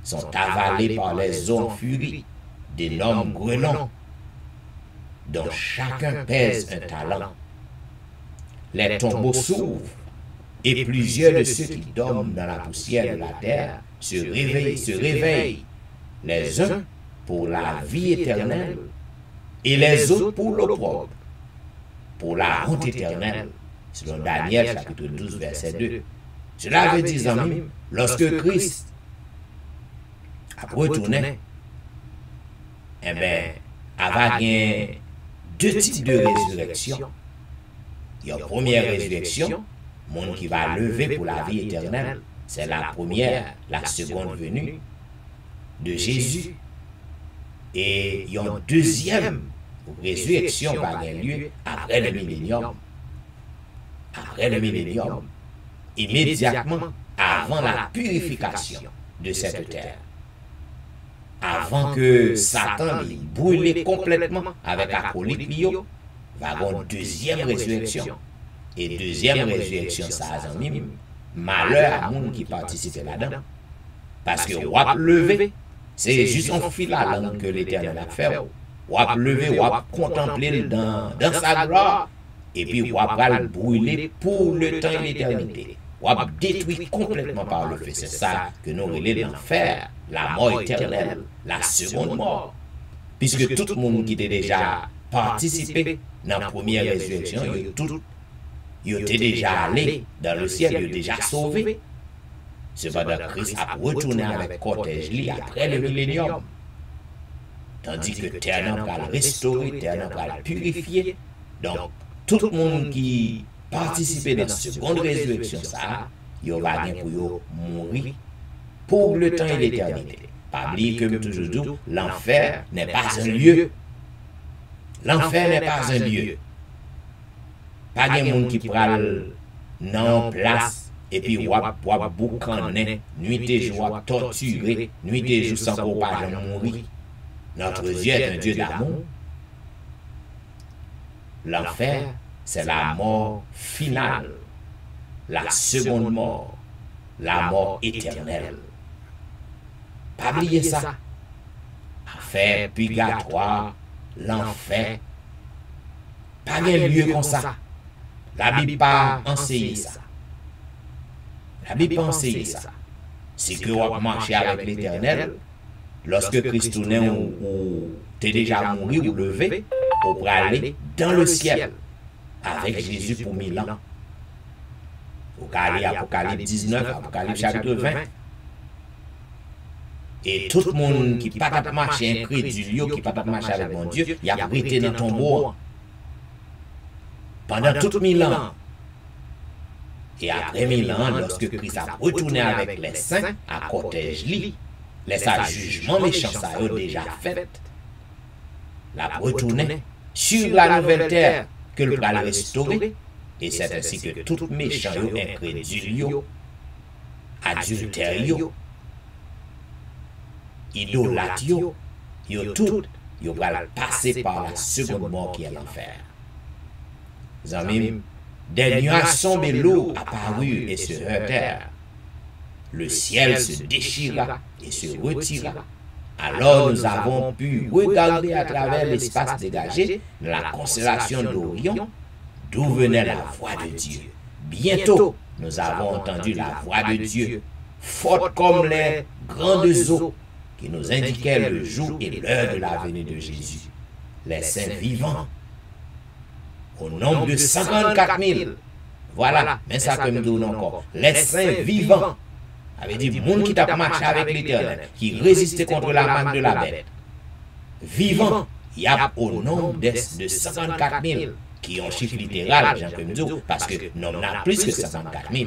sont avalés par les eaux en furie d'énormes grelons dont chacun pèse un talent. Les tombeaux s'ouvrent et plusieurs de ceux qui dorment dans la poussière de la terre se réveillent, les uns pour la vie éternelle et les autres pour l'opprobre, pour la honte éternelle, selon Daniel chapitre 12 verset 2. Cela veut dire, amis, lorsque Christ a retourné, eh bien, avait deux types de résurrection. Il y a une première résurrection, monde qui va lever pour la vie éternelle. C'est la première, la seconde venue de Jésus. Et il y a une deuxième résurrection qui va avoir lieu après le millénium. Après le millénium, immédiatement avant la purification de cette terre. Avant que Satan l'ait brûlé complètement avec acolyte Pio, va avoir une deuxième résurrection. Et deuxième résurrection, ça a mis malheur à monde qui participe là-dedans. Parce que wap levé, c'est juste un fil à langue que l'Éternel a fait. Wap levé, wap contempler dans sa gloire, et puis wap le brûler pour le temps et l'éternité. Wap détruit complètement par le feu. C'est ça que nous relèvons l'enfer, la mort éternelle, la seconde mort. Puisque tout le monde qui était déjà participé dans la première résurrection, il était déjà allé dans le ciel, il était déjà sauvé. Cependant, Christ a retourné avec cortège après le millénium. Tandis que terre n'a pas le restaurer, terre n'a pas le purifier. Donc, tout le monde qui participait dans la seconde résurrection, ça, il va bien pour mourir pour le temps et l'éternité. Pas oublier que toujours dit, l'enfer n'est pas un lieu. L'enfer n'est pas un lieu. Pas de monde qui prend non place et puis wap boucaner, nuit et jour torturer, nuit et jour sans qu'on pas mourir. Notre Dieu est un Dieu d'amour. L'enfer, c'est la mort finale, la seconde mort, la mort éternelle. Pas oublier ça. Enfer, purgatoire, l'enfer. Pas de lieu comme ça. La Bible pas enseigné ça. La Bible pas enseigné ça. C'est que on marcher avec l'Éternel. Lorsque Christ tournait ou t'es déjà mouru ou levé, pour aller dans le ciel avec Jésus pour 1000 ans. Apocalypse 19, Apocalypse chapitre 20. Et tout le monde qui pas pas marcher incrédule, qui pas pas marcher avec mon Dieu, il a prêté dans ton bois. Pendant tout 1000 ans. Et après 1000 ans, lorsque Christ a retourné avec les saints à cortège li, les jugements méchants ça a déjà fait. La retourner sur la nouvelle terre que le bras restaurer. Et c'est ainsi que tout méchant incrédule, adultère, idolâtre, tout, va passer par la seconde mort qui est l'enfer. Amis, des nuages sombres et lourds apparurent et se heurtèrent. Le ciel se déchira et se retira. Alors nous avons pu regarder à travers l'espace dégagé de la constellation d'Orion, d'où venait la voix de Dieu. Bientôt, nous avons entendu la voix de Dieu, forte comme les grandes eaux, qui nous indiquait le jour et l'heure de la venue de Jésus. Les saints vivants, au nombre de 54 000. Voilà, mais ça que nous donnons encore. Les saints vivants, avait dit, le monde qui t'a marché avec l'Éternel, qui résistait contre la marque de la bête. Vivants, il y a au nombre de 54 000. qui ont chiffre littéral, Jean Kemdou, parce que nous n'a plus que 54 000,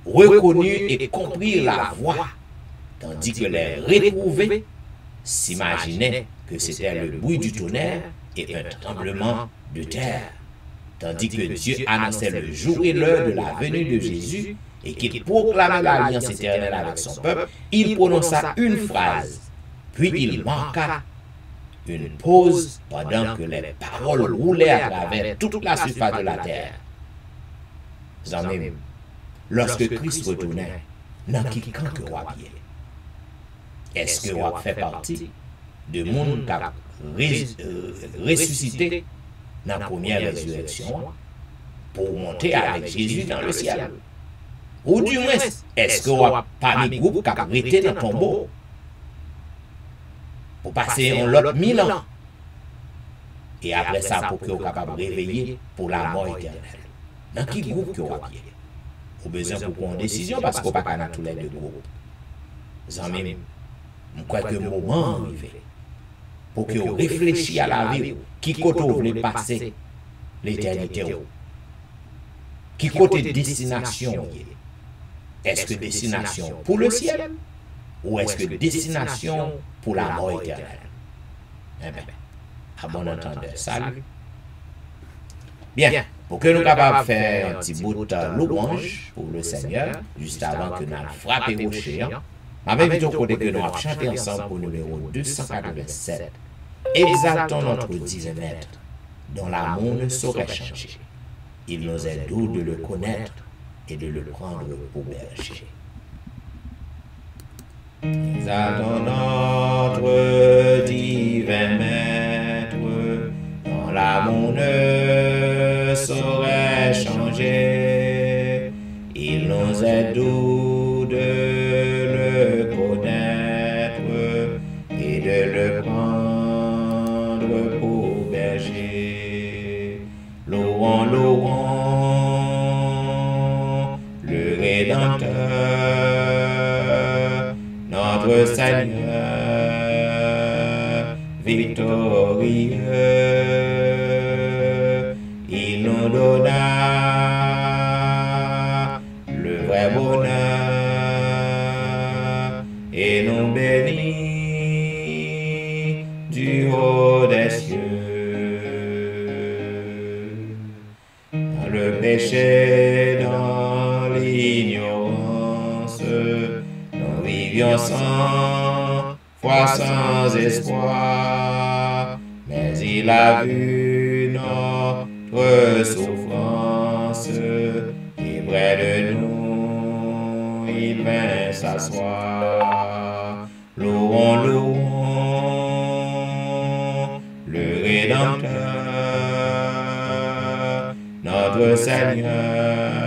reconnu et compris la voix, tandis que les retrouvés s'imaginaient que c'était le bruit du tonnerre et un tremblement de terre, tandis que Dieu annonçait le jour et l'heure de la venue de Jésus et qu'il proclamait l'alliance éternelle avec son peuple. Il prononça une phrase, puis il marqua une pause pendant que les paroles roulaient à travers toute la surface de la terre. Amis, lorsque Christ retournait, dans qui camp que roi pied? Est-ce que roi fait partie de monde qui a ressuscité dans la première résurrection pour monter avec Jésus dans le ciel? Ou du moins, est-ce que roi parmi groupe qui a arrêté dans le tombeau pour passer en l'autre 1000 ans? Et après ça, pour que vous capable de réveiller pour la mort éternelle. Dans quel groupe que vous avez? Vous avez besoin pour prendre une décision parce qu'on ne peut pas dans tous les deux groupes. Amis, je crois que le moment est arrivé pour que vous réfléchissiez à la vie, qui côté vous voulez passer l'éternité, qui côté destination. Est-ce que destination pour le ciel ou est-ce que destination pour la mort éternelle? Eh bien, à bon entendeur, salut. Bien, pour que nous capables de faire un petit bout de louange pour le Seigneur, juste avant que nous frappions au rocher, je vais inviter au côté que nous allons chanter ensemble pour le numéro 287. Exaltons notre divin maître, dont l'amour ne saurait changer. Il nous est doux de le connaître et de le prendre pour berger. Exaltons notre divin maître, dont l'amour ne saurait changer. Il nous est doux de le connaître et de le prendre pour berger. Louons, louons le Rédempteur, notre Seigneur victorieux. Il nous donna le vrai bonheur et nous bénit du haut des cieux. Dans le péché, dans l'ignorance, nous vivions sans foi, sans espoir, mais il a vu notre souffrance et près de nous il vint s'asseoir. Louons, louons le Rédempteur, notre Seigneur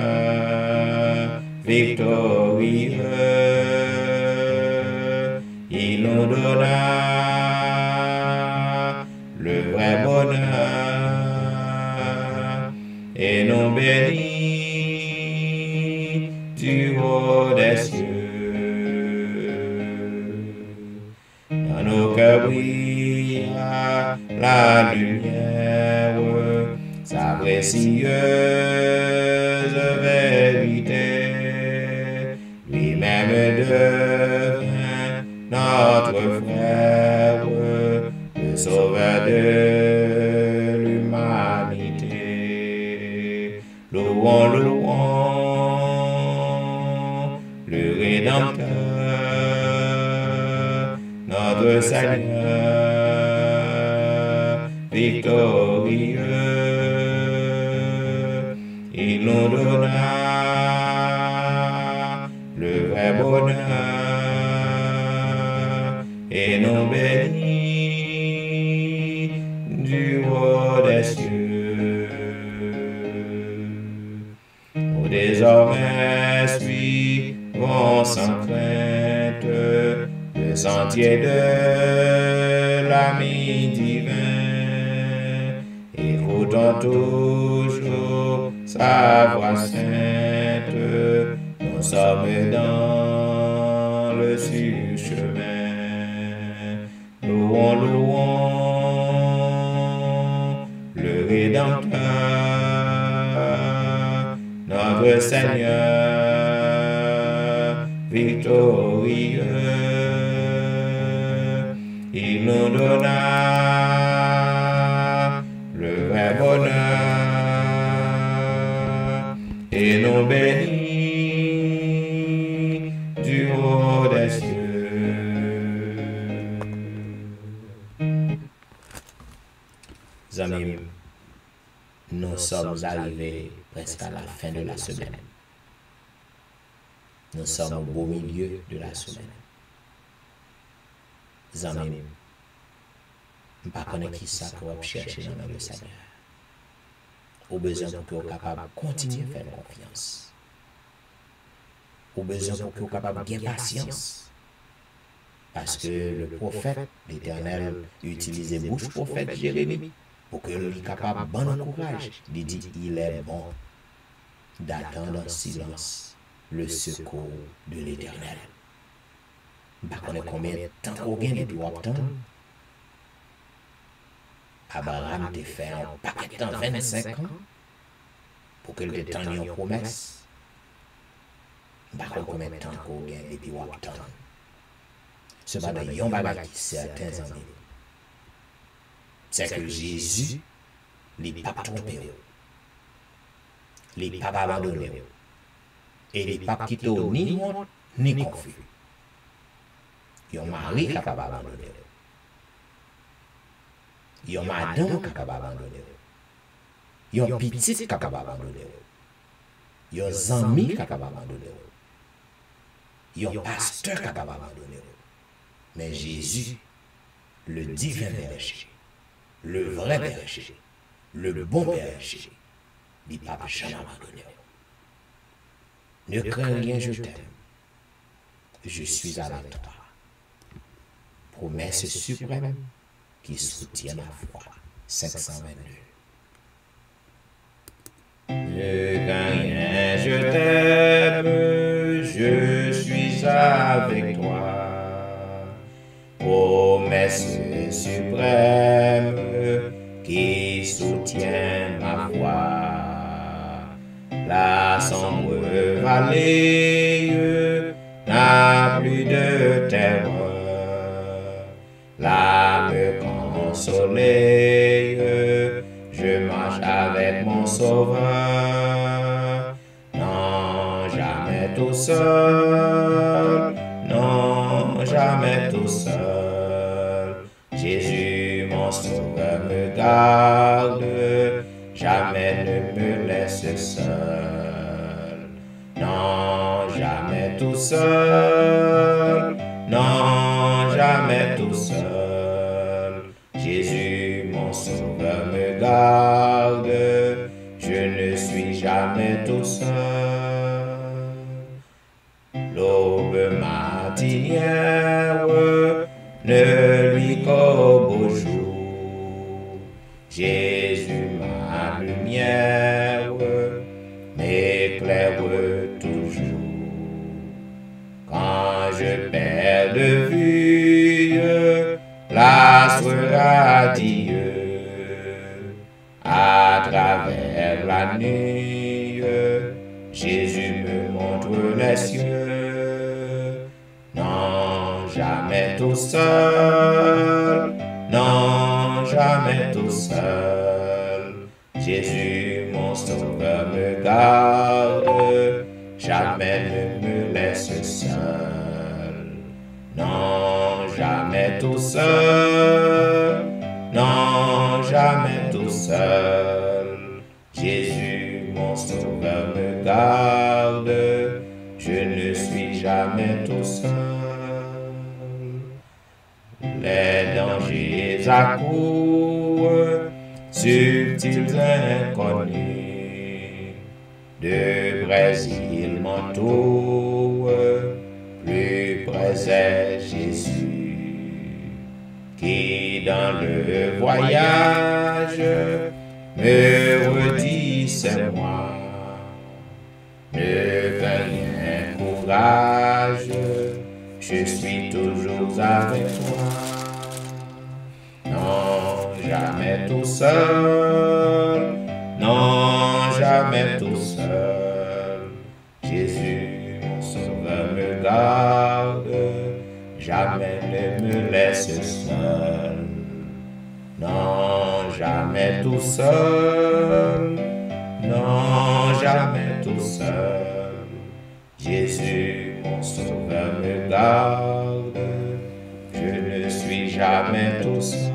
victorieux. Il nous donna le vrai bonheur et nous bénit du haut des cieux. Dans nos cœurs brilla la lumière, sa précieuse vérité. Lui-même devint notre frère, le sauveur de l'humanité. Louons, louons le Rédempteur, notre Seigneur victorieux. Il nous donna le vrai bonheur et nous bénit du haut des cieux. Nous désormais suivons sans crainte le sentier de l'ami divin. Écoutons toujours sa voix sainte, nous sommes dans le sûr chemin. Louons, louons le Rédempteur, Seigneur victorieux, il nous donna le vrai bonheur et nous bénit du haut des cieux. Amis, nous sommes arrivés presque à la fin de la semaine. Nous sommes au beau milieu de la semaine. Amis, je ne sais pas qui ça que vous cherchez dans le Seigneur. Au besoin pour que vous soyez capable de continuer à faire confiance. Au besoin pour que vous soyez capable de gagner patience. Parce que le prophète, l'Éternel, utilisait bouche prophète Jérémie pour que lui capable de bon courage. Il dit, il est bon d'attendre en silence le secours de l'Éternel. Je ne sais pas combien de temps qu'on gagne de attendre. Abraham t'a fait un paquet de temps, 25 ans, pour que le temps une promesse. Je ne sais pas combien de temps qu'on gagne depuis attendre. Cependant, il y a un bagage qui certains amis. C'est que Jésus, il n'est pas trompé. Il n'est pas abandonné. Et il n'est pas quitté ni honte, ni confus. Il y a un mari qui n'a pas abandonné. Il y a un madame qui n'a pas abandonné. Il y a un petit qui n'a pas abandonné. Il y a un ami qui n'a pas abandonné. Il y a un pasteur qui n'a pas abandonné. Mais Jésus, le divin berger, le vrai berger, le bon berger, il ne peut jamais abandonner. Ne crains rien, je t'aime. Je suis avec toi. Promesse suprême qui soutient ma foi. 522. Ne crains rien, je t'aime. Je suis avec toi. Promesse suprême qui soutient ma foi. La sombre vallée n'a plus de terreur. L'âme consolée, je marche avec mon sauveur. Non, jamais tout seul. Non, jamais tout seul. Jésus, mon sauveur, me garde. Jamais ne me laisse seul. Non, jamais tout seul. Non, jamais tout seul. Jésus, mon sauveur, me garde. Je ne suis jamais tout seul. L'aube matinière ne lui qu'au beau jour. Jésus, ma lumière, m'éclaire toujours. Quand je perds de vue l'astre radieux, à travers la nuit, Jésus me montre les cieux. Non, jamais tout seul. Non, jamais tout seul. Jésus, mon sauveur, me garde. Jamais ne me laisse seul. Non, jamais tout seul. Non, jamais tout seul. Jésus, mon sauveur, me garde. Je ne suis jamais tout seul. Les dangers accourent, subtils inconnus, de Brésil m'entoure, plus près est Jésus, qui dans le voyage me redit c'est moi. Ne crains rien, courage, je suis toujours avec toi. Non, jamais tout seul. Non, jamais tout seul. me garde, jamais ne me laisse seul. Non, jamais tout seul. Non, jamais tout seul. Jésus, mon sauveur, me garde. Je ne suis jamais tout seul.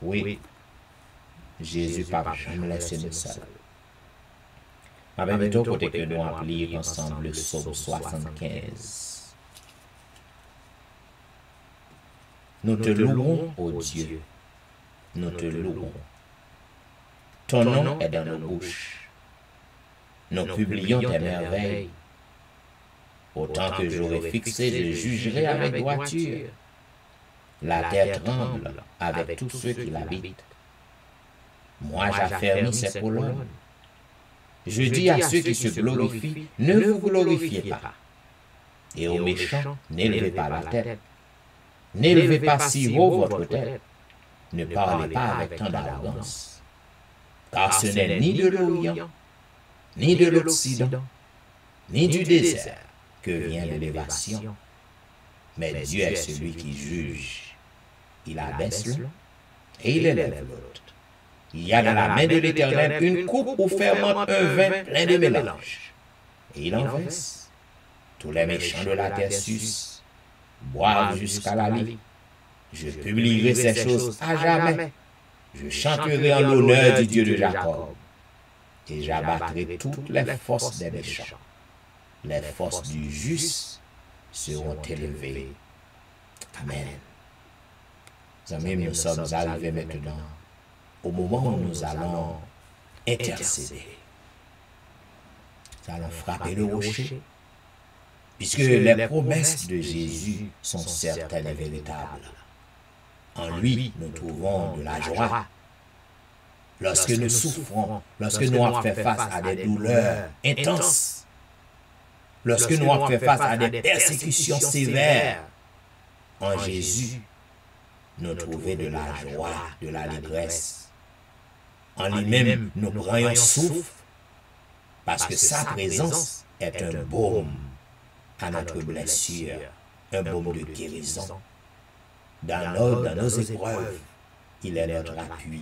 Oui, Jésus, papa, je me laisse seul. Ma belle, côté que nous allons lire ensemble le psaume 75. Nous te louons, ô Dieu. Nous te louons. Ton nom est dans nos bouches. Nous publions tes merveilles. Autant que j'aurai fixé, je jugerai avec droiture. La terre tremble avec tous ceux qui l'habitent. Moi, j'affermis ses colonnes. Je dis à ceux qui se glorifient, ne vous glorifiez pas. Et aux méchants, n'élevez pas la tête. N'élevez pas si haut votre tête. Ne parlez pas avec tant d'arrogance. Car ce n'est ni de l'Orient, ni de l'Occident, ni du désert que vient l'élévation. Mais Dieu est celui qui juge. Il abaisse l'un et il élève l'autre. Il y a dans la main de l'Éternel une coupe où fermente un vin plein de mélange. Et il en verse. Tous les méchants de la terre sucent, boivent jusqu'à la lie. Je publierai ces choses à jamais. Je chanterai en l'honneur du Dieu de Jacob. Et j'abattrai toutes les forces des méchants. Les forces du juste seront élevées. Amen. Amis, nous sommes arrivés maintenant au moment où nous allons intercéder. Nous allons frapper le rocher, puisque les promesses de Jésus sont certaines et véritables. En lui, nous trouvons de la joie. Lorsque nous souffrons, lorsque nous avons fait face à des douleurs intenses, lorsque nous avons fait face à des persécutions sévères, en Jésus, nous trouvons de la joie, de la allégresse. En lui-même, nous prenons souffle, parce que sa présence est un baume à notre blessure, un baume de guérison. Dans nos épreuves, il est notre appui,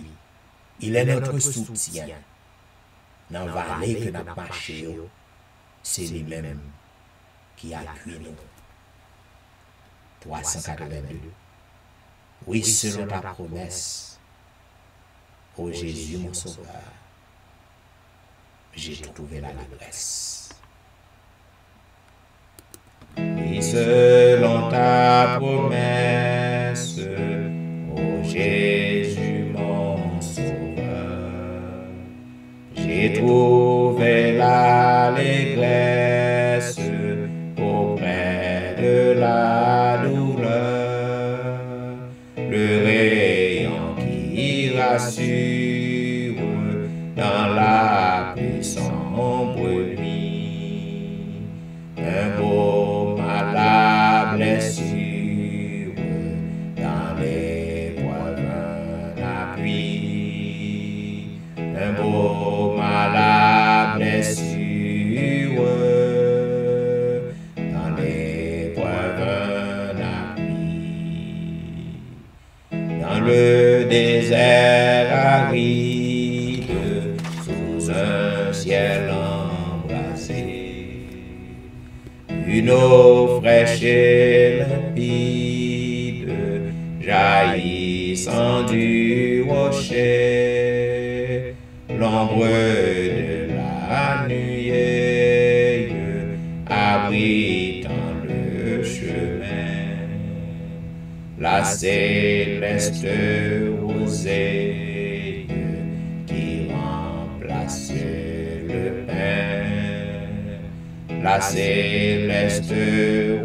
il est notre soutien. Dans la vallée que nous avons marché, c'est lui-même qui appuie nous. 382. Oui, selon ta promesse, ô Jésus mon sauveur, j'ai trouvé la détresse. Oui, selon ta promesse, ô Jésus mon sauveur, j'ai trouvé l'allégresse auprès de la douleur, le rayon qui rassure dans la plus sombre nuit, un baume à la blessure, dans l'épreuve un appui, un baume à la blessure, dans l'épreuve un appui, dans le désert aride, sous un ciel embrasé, une eau fraîche et limpide jaillissant du rocher, l'ombre de la nuée abritant le chemin, la céleste rosée qui remplace le pain, la céleste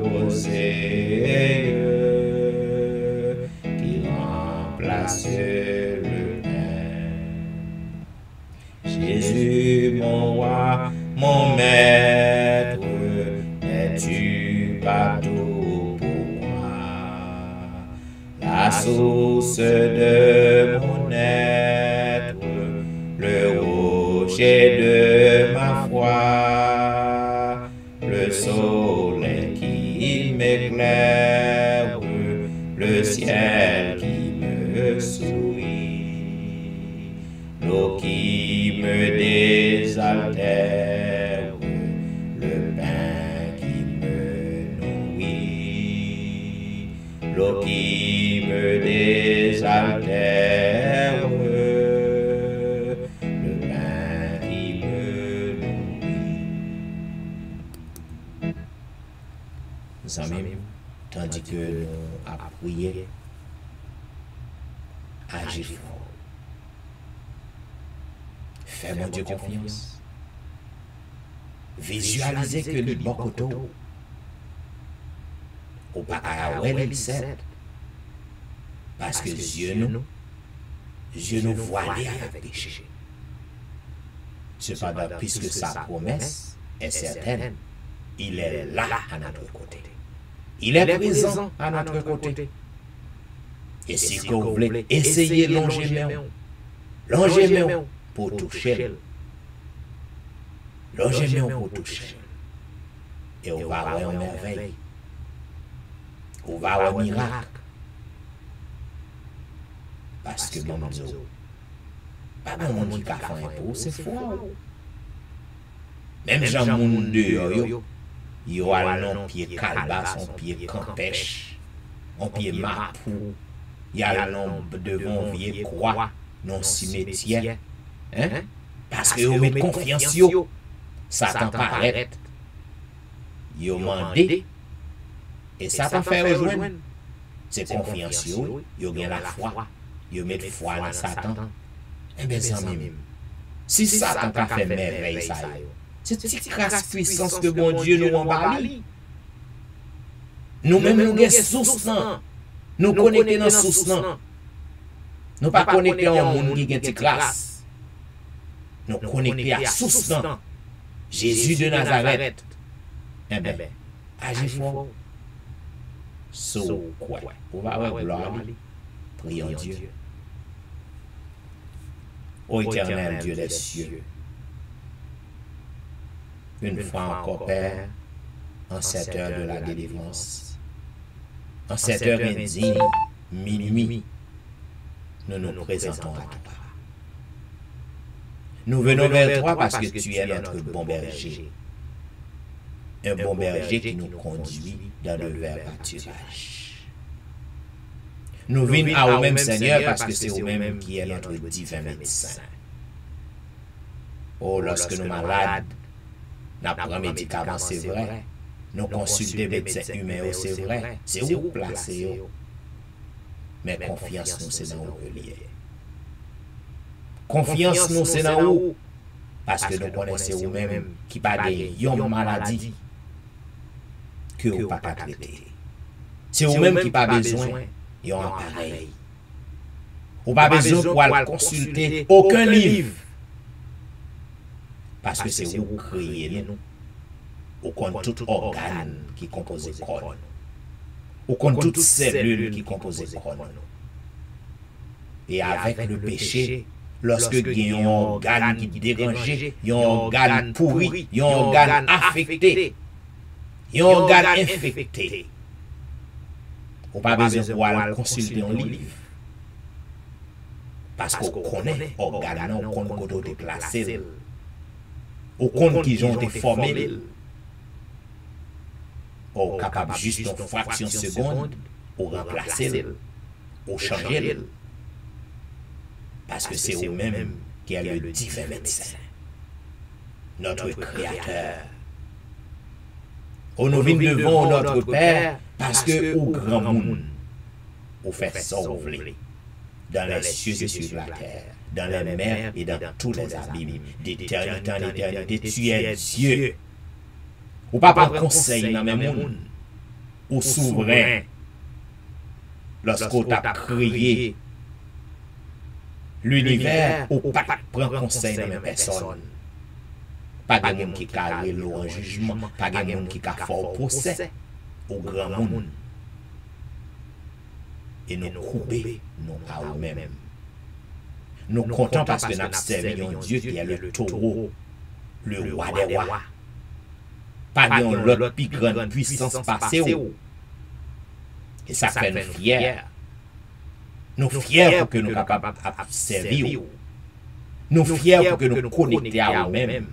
rosée qui remplace le pain. Jésus, mon roi, mon maître, es-tu partout pour moi, la source de mon être, le rocher de ma foi, amis, tandis que nous avons prié, agir fort. Fais mon Dieu confiance. Visualisez que le bon côté, ou pas à il sait. Parce que Dieu nous voit aller avec péché. Cependant, puisque sa promesse est certaine, il est là à notre côté. Il est présent à notre côté. Et si vous voulez essayer longément pour toucher, pour toucher, et on va avoir une merveille, on va avoir un miracle. Parce que mon Dieu, pas de monde qui a fait un pot, c'est faux. Même Jean Moun de yo a un pied calbas, un pied campèche, un pied mapou, il y a un devant vieille croix, non cimetière. Hein? Parce que vous mettez confiance, Satan paraît, vous mandez, et Satan fait rejoindre. C'est confiance, vous avez la foi. Vous mettez foi dans Satan. Eh bien, amis, si Satan a fait merveille, ça, c'est une grâce puissance que bon Dieu nous emballe. Nous-mêmes, nous avons source. Nous connectons dans source. Nous ne pas connectés à un monde qui a une grâce. Nous connectons à source. Jésus de Nazareth. Eh bien, agis fort. So quoi? On va avoir gloire. Prions Dieu. Ô éternel Dieu des cieux, une fois encore, Père, en cette heure de la délivrance, en cette heure indigne, minuit, nous nous présentons à toi. Nous venons vers toi parce que tu es notre bon berger. Un bon berger qui nous conduit dans le vert pâturage. Nous venons à vous-même, Seigneur, parce que c'est vous-même qui est notre divin médecin. Oh, lorsque nous malades, nous prenons médicaments, c'est vrai. Nous consultons des médecins humains, c'est vrai. C'est où placer. Mais confiance, nous, c'est dans vous lié. Confiance, nous, c'est dans vous. Parce que nous connaissons vous-même qui pas de maladie que vous pas traiter. C'est vous-même qui pas besoin. Ils ont un appareil. Ou pas besoin pour consulter aucun livre. Parce que c'est vous créez nous. Ou compte tout organe qui compose le corps. Ou compte toute cellule qui compose le corps. Et avec le péché, lorsque il y a un organe qui est dérangé, il y a un organe pourri, il y a un organe affecté, il y a un organe infecté. Ou pas besoin pour consulter un livre. Parce qu'on connaît l'organe, on connaît comment on est placé. On connaît qui ont été formés. On est capable juste en fraction de seconde pour remplacer, pour changer. Parce que c'est vous-même qui est le divin médecin. Notre Créateur. On nous vient devant notre Père. Parce que au grand monde, on fait ça vous voulez, dans les cieux et sur la terre, dans les mers et dans tous les abîmes, d'éternité en éternité, tu es Dieu. Ou pas prendre conseil dans le monde, au souverain, lorsqu'on t'a créé l'univers, ou pas prendre conseil dans les personnes. Pas de monde qui carré l'eau en jugement, pas de monde qui a fort procès. Au grand monde. Et nous couper, nous à nous-mêmes. Nous comptons parce que nous servons Dieu qui est le taureau, le roi des rois. Pas de l'autre plus grande puissance passée. Et ça fait nous fiers. Nous fiers pour que nous soyons capables de servir. Nous fiers pour que nous connections à nous-mêmes.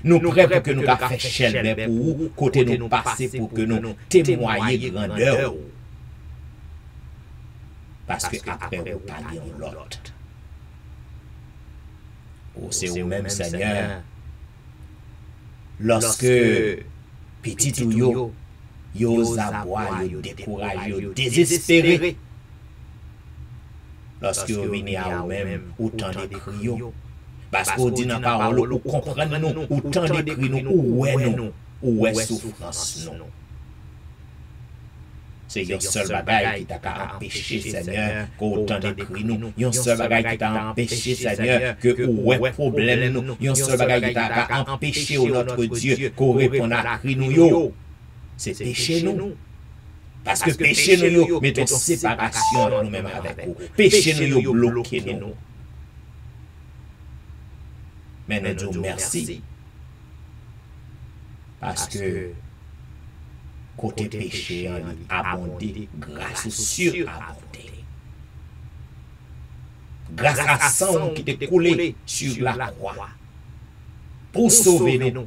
Nous prêts pour que nous fassions chaîne pour vous, côté nous passer pour que nous témoignions grandeur. Parce que après vous parlez en l'autre. Oh, c'est vous-même, Seigneur. Lorsque petit ou yo, yo zabois, yo découragé, yo désespéré. Lorsque vous venez à vous-même, autant de cris. Parce qu'on dit dans la parole, ou comprendre nous, autant de cris nous, ou est souffrance nous. C'est un seul bagaille qui t'a empêché, Seigneur, qu'autant de cris nous. Un seul bagaille qui t'a empêché, Seigneur, que ou est problème nous. Un seul bagaille qui t'a empêché, notre Dieu, qu'on réponde à cris nous. C'est péché nous. Parce que péché nous, mettons séparation entre nous-mêmes avec vous. Péché nous, bloqué nous. Mais nous disons merci. Parce que côté péché, on abondé, grâce surabondée. Grâce à sang qui était coulé sur la croix. Pour sauver nous.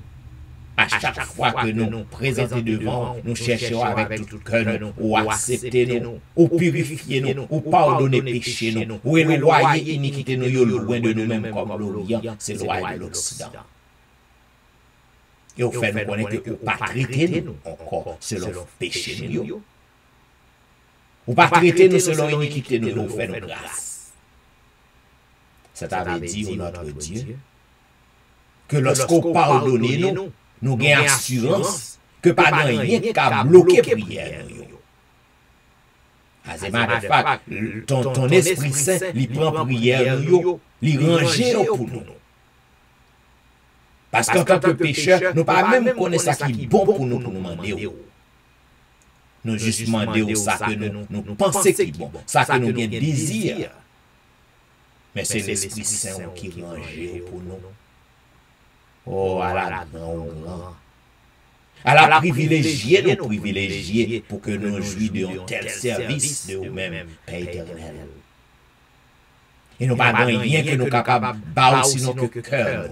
À chaque fois que nous présentons devant, nous cherchons avec tout cœur ou accepter nous, ou purifier nous, ou pardonner péché nous, ou éloigner iniquité nous loin de nous-mêmes comme l'Orient, c'est loin de l'Occident. Et au fait, nous connaissons que ou pas traiter nous encore selon péché nous. Ou pas traiter nous selon iniquité nous, nous fait nos grâces. Ça avait dit notre Dieu que lorsqu'on pardonne nous, nous avons assurance que pas rien qui a bloqué prière. As a matter of fact, ton Esprit Saint, il prend prière, il range pour nous. Parce qu'en tant que pécheur, nous pas même connaître ça qui est bon pour nous demander. Nous juste demander ça que nous pensons qui est bon, ça que nous avons désir. Mais c'est l'Esprit Saint qui range pour nous. Oh, à la grand. À la privilégier, nous privilégier pour que nous jouissions d'un tel service de nous-mêmes, Père éternel. Et nous n'avons rien que nous capables de battre sinon que cœur.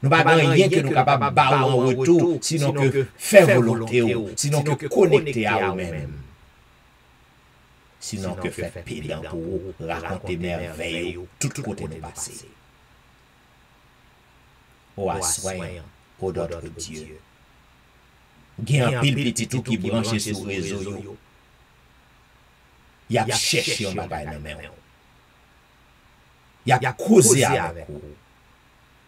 Nous n'avons rien que nous capables de battre en retour sinon que faire volonté, sinon que connecter à nous-mêmes. Sinon que faire pédant pour raconter merveilles, tout côté nous passer. Ou à soin, pour d'autres dieux. Il y a un pile petit tout qui branche sur le réseau. Il y a cherché un bagage dans la main. Il y a causé avec vous.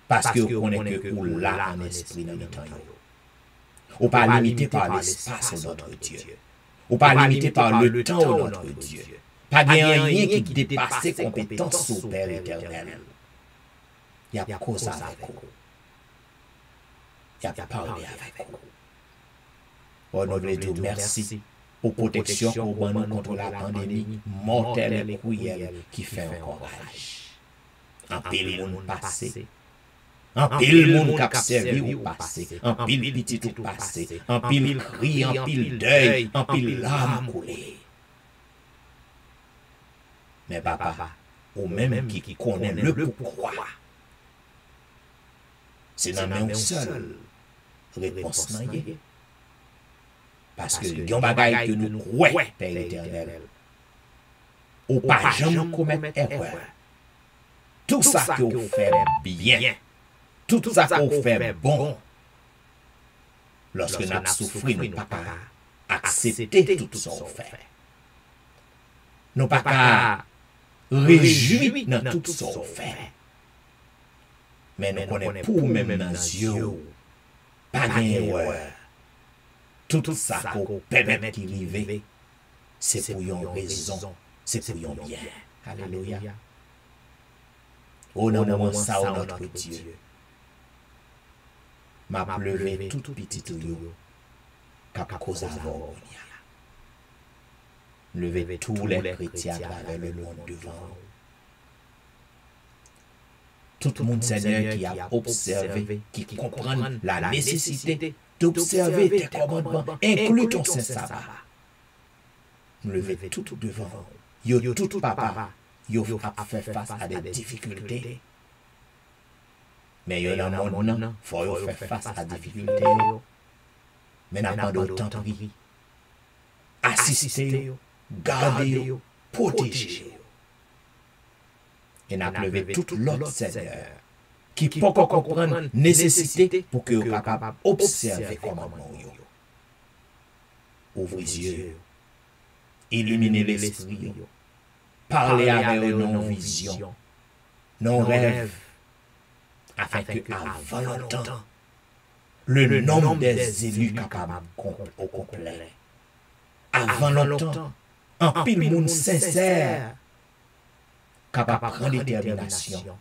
Parce que vous connaissez que vous là en esprit dans le temps. Ou pas limité par l'espace de notre Dieu. Ou pas limité par le temps de notre Dieu. Pas rien qui dépasse ses compétences au Père éternel. Il y a causé avec vous. Il y a parlé avec vous. Oh, nous voulons dire merci aux protections pour nous contre la pandémie mortelle et cruelle qui fait encore rage. En pile monde passé. En pile monde qui a servi au passé. En pile petit tout passé. En pile cri, en pile deuil, en pile larmes coulées. Mais papa, ou même qui connaît le pourquoi. C'est dans la même seule réponse. Parce que il y a un bagage que nous croyons, Père éternel. Ou pas jamais commettre erreur. Tout ça que vous faites bien, tout ça que vous faites bon, lorsque nous avons souffert, nous n'avons pas accepter tout ça que vous faites. Nous n'avons pas réjouir dans tout ça que vous faites. Mais nous connaissons pour même dans les yeux, pas d'erreur. Tout ça qu'on permet qu'il arrive, c'est pour une raison, c'est pour un bien. Alléluia. Oh non, ça, oh notre Dieu. M'a pleuvé tout petit tout cap cause avant. Levez tous les chrétiens à travers le monde devant vous. Tout le monde, Seigneur, qui a observé, qui comprend la nécessité d'observer tes commandements, inclus ton Saint-Sabbat. Levez tout devant vous. Yo tout papa, yo a fait face à des difficultés. Mais yo dans le monde, faut faire face à des difficultés. Mais n'a pas d'autant pris. Assistez, gardez, protégez. Et n'a levé toute l'autre Seigneur qui peut comprendre nécessité pour que vous capable observer commandement. ouvrez les yeux, illuminez l'esprit, parlez avec eux non-vision, non-rêve, afin que avant longtemps, le nombre des élus capables au complet, avant longtemps, un pile monde sincère, capable de prendre détermination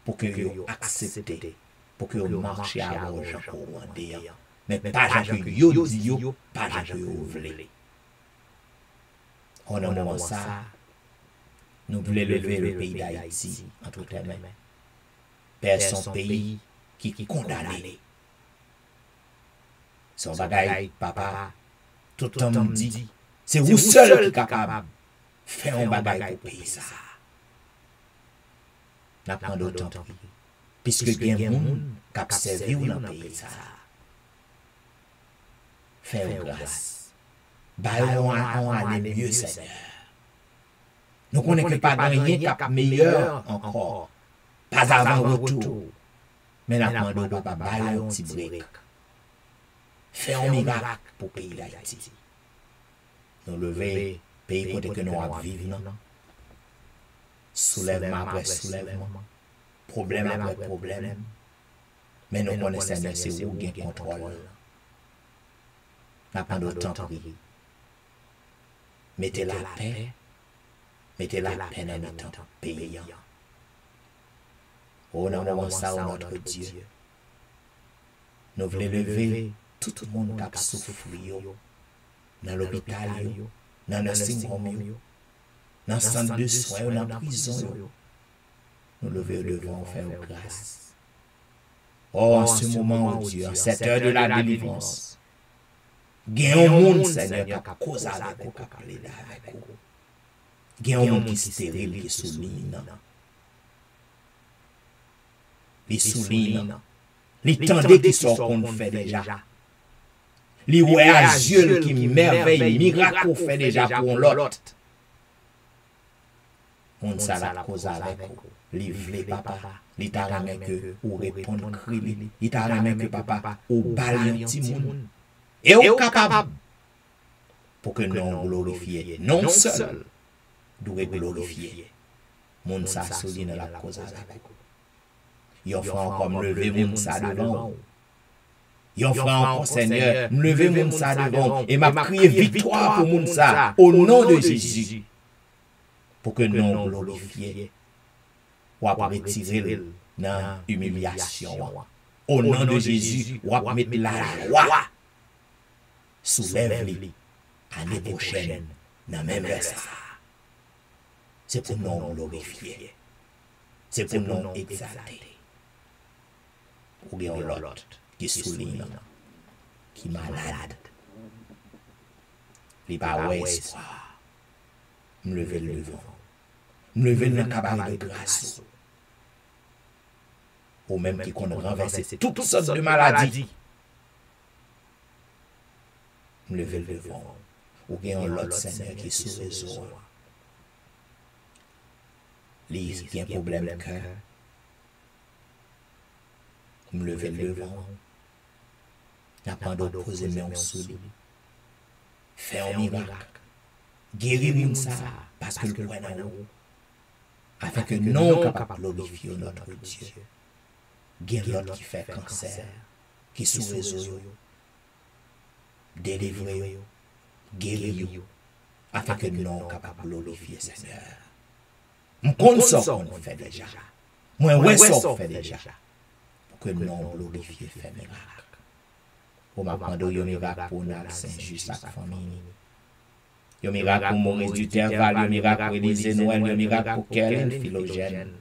pour que vous acceptez, pour que vous marchiez à vos gens pour demander. Mais pas que vous dites, pas que vous voulez. En un moment ça, nous voulons lever le pays d'Haïti entre tes mains. Père son pays qui est condamné. Son bagaille, papa, tout le temps me dit, c'est vous seul qui êtes capable de faire un bagaille pour payer ça. N'a pas d'autant pris. Puisque il y a des gens qui ont servi dans le pays ça. Faites grâce. Baillons en année mieux, Seigneur. Nous connaissons que pas rien qui est meilleur encore. Pas avant retour. Mais nous demandons papa, baillons un petit break. Fais un miracle pour le pays d'Haïti. Nous lever, pays côté que nous vivons. Soulèvement après soulèvement. Problème après problème. Mais nous connaissons que c'est vous qui avez contrôle. N'a pas d'autant prier. Mettez la paix. Mettez la paix dans notre pays. Oh, nous avons ça, notre Dieu. Nous voulons lever tout le monde qui a souffert dans l'hôpital, dans le nursing home, dans le centre de soins, dans la prison. Nous lever devant faire grâce. Oh, en ce moment, oh Dieu, en cette heure de la délivrance, il y a un monde, Seigneur, qui a causé avec vous, qui a plaidé avec vous. Il y a un monde qui est stérile, qui souligne. Il souligne. Il tendait qui sont qu'on fait déjà. Il voit à Dieu qui merveille, miracle qu'on fait déjà pour l'autre. On ça la cause avec vous. Livre papa. Il t'a ramené que ou répondre cri. Il t'a ramené que papa ou baler un petit monde. Et au capable pour que nous glorifions. Non seul doit glorifier. Moun ça souligne la cause avec vous. Yon fera encore me lever moun ça devant. Yon fera encore Seigneur, me lever moun ça devant et m'a crié victoire pour moun ça au nom de Jésus. Pour que nous glorifions. Ou à retirer dans l'humiliation. Au nom de Jésus, ou à mettre la joie. Soulève-les l'année prochaine dans même ça. C'est pour nous glorifier. C'est pour nous exalter. Ou bien l'autre qui souligne, qui est malade. Il n'y a pas espoir. Me lever le devant. Me lever dans le cabaret de grâce. Ou même qui qu'on renverse toutes sortes de maladies. Me lever le devant. Ou bien l'autre Seigneur qui est sous les eaux. Il y a un problème de cœur. Me lever le devant. N'a pas d'autre poser mes sous lui. Faire un miracle. Guérir moun ça parce que le croit dans nous. Afin que nous capables de glorifier notre Dieu. Guérir l'autre qui fait cancer, qui sous les eaux. Délivrer, guérir, afin que nous capables de glorifier Seigneur. Nous connaissons qu'on fait déjà. Moi, ouais, ça qu'on fait déjà. Pour que nous glorifier, faire miracle. Pour m'apprendre un miracle pour nous, Saint-Just, la famille. Un miracle pour Maurice Duterval, un miracle pour Élisée Noël, un miracle pour Kellen Philogène.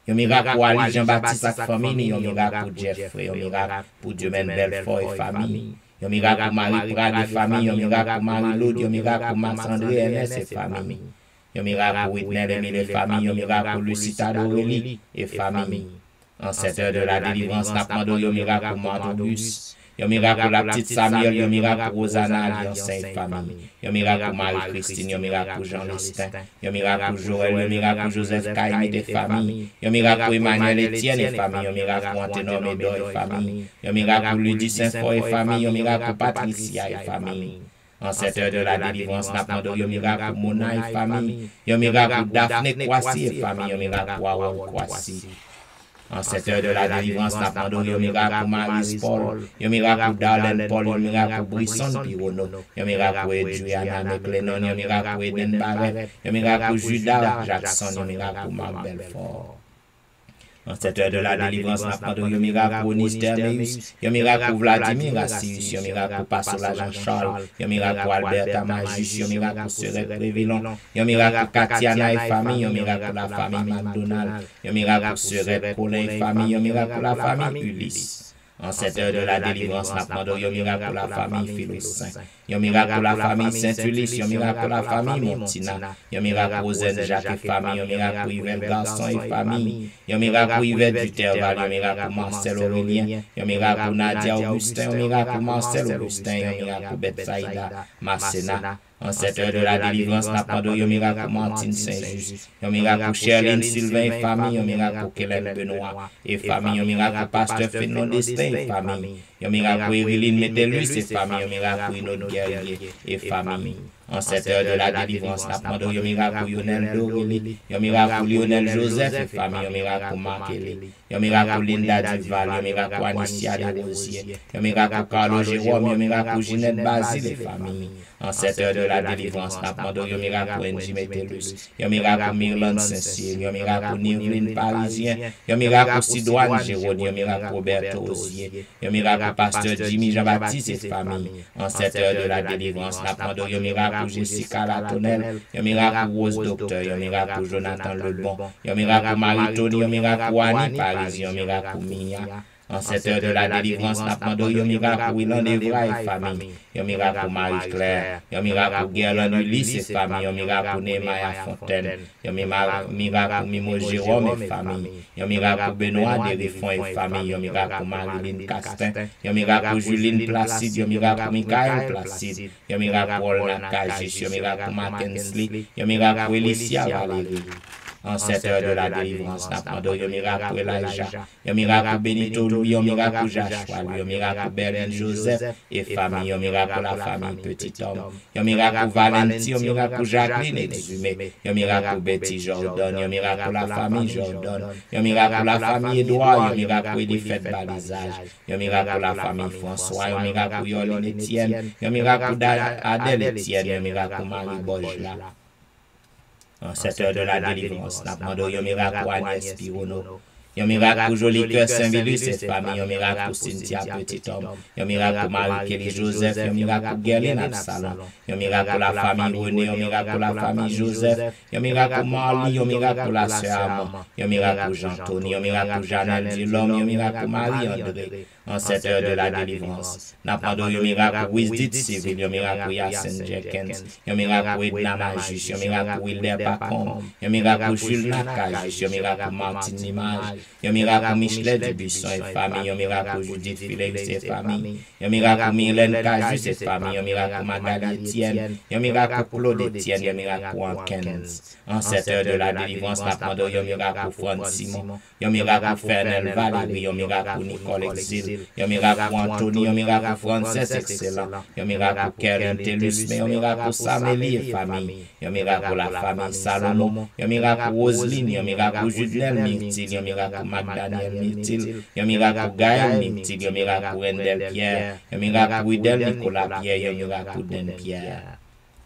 Un miracle pour Ali Jean-Baptiste, la famille. Un miracle pour Jeffrey, un miracle pour Dieumen Belfort et famille. Un miracle pour Marie Prade et famille. Un miracle pour Marie-Laude, un miracle pour Max-André Ernest et famille. Un miracle pour Whitney Emile et famille. Un miracle pour Lucita d'Aurélie et famille. En cette heure de la délivrance, nous demandons un miracle pour Martobus. Un miracle pour la petite Samuel, un miracle pour Rosanna Alliance et famille. Un miracle pour Marie-Christine, un miracle pour Jean Lestin. Un miracle pour Joël, un miracle pour Joseph Caïmé et famille. Un miracle pour Emmanuel Etienne et famille. Un miracle pour Anténor Médor et famille. Un miracle pour Ludie Saint-Fort et famille. Un miracle pour Patricia et famille. En cette heure de la délivrance, n'a pas un miracle pour Mona et famille. Un miracle pour Daphné Kwasi et famille. Un miracle pour Harold Kwasi. En cette heure de la délivrance, n'a pas un miracle pour Marie Paul. Un miracle pour Darlene Paul. Un miracle pour Brisson Pirono. Un miracle pour Adriana McLennan. Un miracle pour Eden Barrett. Un miracle pour Judas Jackson. Un miracle pour Marc Belfort. En cette heure de la délivrance, n'a pas un miracle pour Nister Meus, un miracle pour Vladimir Assius, un miracle pour Passola Jean-Charles, un miracle pour Alberta Majus, un miracle pour Serette Prévélon, un miracle pour Katiana et famille, un miracle pour la famille McDonald, un miracle pour Serette Paulin et famille, un miracle pour la famille Ulysse. En cette heure de la délivrance, n'a pas un miracle pour la famille Philosain, un miracle pour la famille Saint-Ulysse, un miracle pour la famille Montina, un miracle pour Zen Jacques et famille, un miracle pour Yvette Garçon et famille, un miracle pour Yvette Duterval, un miracle pour Marcel Aurélien, un miracle pour Nadia Augustin, un miracle pour Marcel Augustin, un miracle pour Betsaïda Masséna. En cette heure de la délivrance, n'a pas un miracle pour Martine Saint-Just, un miracle pour Sherline Sylvain et famille, un miracle pour Kélène Benoît et famille, un miracle pour Pasteur Fénon Destin et famille, un miracle pour Eveline Mételus et famille, un miracle pour Inode Guerrier et famille. En cette heure de la délivrance, n'a pas un miracle pour Lionel Dorelli, un miracle pour Lionel Joseph et famille, un miracle pour Marc Elé, un miracle pour Linda Duval, un miracle pour Anicia Desrosiers, un miracle pour Carlo Jérôme, un miracle pour Ginette Basile et famille. En cette heure de la délivrance, n'a pas un miracle pour Angie Mételus, un miracle pour Myrlande Saint-Cyr, un miracle pour Nirvine Parisien, un miracle pour Sidoine Géroni, un miracle pour Berthe Osier, un miracle pour Pasteur Jimmy Jean-Baptiste et famille. En cette heure de la délivrance, n'a pas un miracle pour Jessica Latonnel, un miracle pour Rose Docteur, un miracle pour Jonathan Lebon, un miracle pour Marie-Tony, un miracle pour Annie Parisien, un miracle pour Mia. En cette heure de la délivrance, n'a pas un miracle pour Ilan Evra et famille, un miracle pour Marie-Claire, un miracle pour Guerlain Ulysse et famille, un miracle pour Némaya Fontaine, un miracle pour Mimo Jérôme et famille, un miracle pour Benoît Derifon et famille, un miracle pour Marilyn Castin, un miracle pour Juline Placide, un miracle pour Michael Placide, un miracle pour Olna Kajis, un miracle pour Mackensley, un miracle pour Elicia Valérie. En cette heure de la délivrance, n'a pas un miracle pour Elijah, un miracle pour Benito Louis, un miracle pour Joshua Louis, un miracle pour Berlin Joseph et famille, un miracle pour la famille Petit Homme, un miracle pour Valentin, un miracle pour Jacqueline Exhumé, un miracle pour Betty Jordan, un miracle pour la famille Jordan, un miracle pour la famille Edouard, un miracle pour Elisabeth Balisage, un miracle pour la famille François, un miracle pour Yoline Etienne, un miracle pour Adèle Etienne, un miracle pour Marie Bojla. En cette heure de la délivrance, n'a pas un miracle pour Agnès Pirono, un miracle pour Joli Cœur Saint-Villus et famille, un miracle pour Cynthia Petit Homme, un miracle pour Marie-Kelly Joseph, un miracle pour Guerlain Absalom, un miracle pour la famille René, un miracle pour la famille Joseph, un miracle pour Marly, un miracle pour la sœur Amand, un miracle pour Jean-Tony, un miracle pour Janelle Dulhomme, un miracle pour Marie-André. En cette heure de la délivrance, n'a pas un miracle pour Wisdit Civil, un miracle pour Yacine Jenkins, un miracle pour Edna Majus, un miracle pour Wilder Pacom, un miracle pour Jules Nakajus, un miracle pour Martine Limage, un miracle pour Michelet Dubuisson et famille, un miracle pour Judith Philips et famille, un miracle pour Mylène Cajus et famille, un miracle pour Magali Etienne, un miracle pour Claude Etienne, un miracle pour Hankins. En cette heure de la délivrance, n'a pas un miracle pour Franck Simon, un miracle pour Fernel Valérie, un miracle pour Nicole Exil, un miracle pour Anthony, un miracle pour Frances Excellent, un miracle pour Karen Telus, mais un miracle pour Samélie et famille, un miracle pour la famille Salomon, un miracle pour Roseline, un miracle pour Judnel Myrtil, un miracle pour McDaniel Myrtil, un miracle pour Gaël Myrtil, un miracle pour Rendel Pierre, un miracle pour Idel Nicolas Pierre, un miracle pour Den Pierre.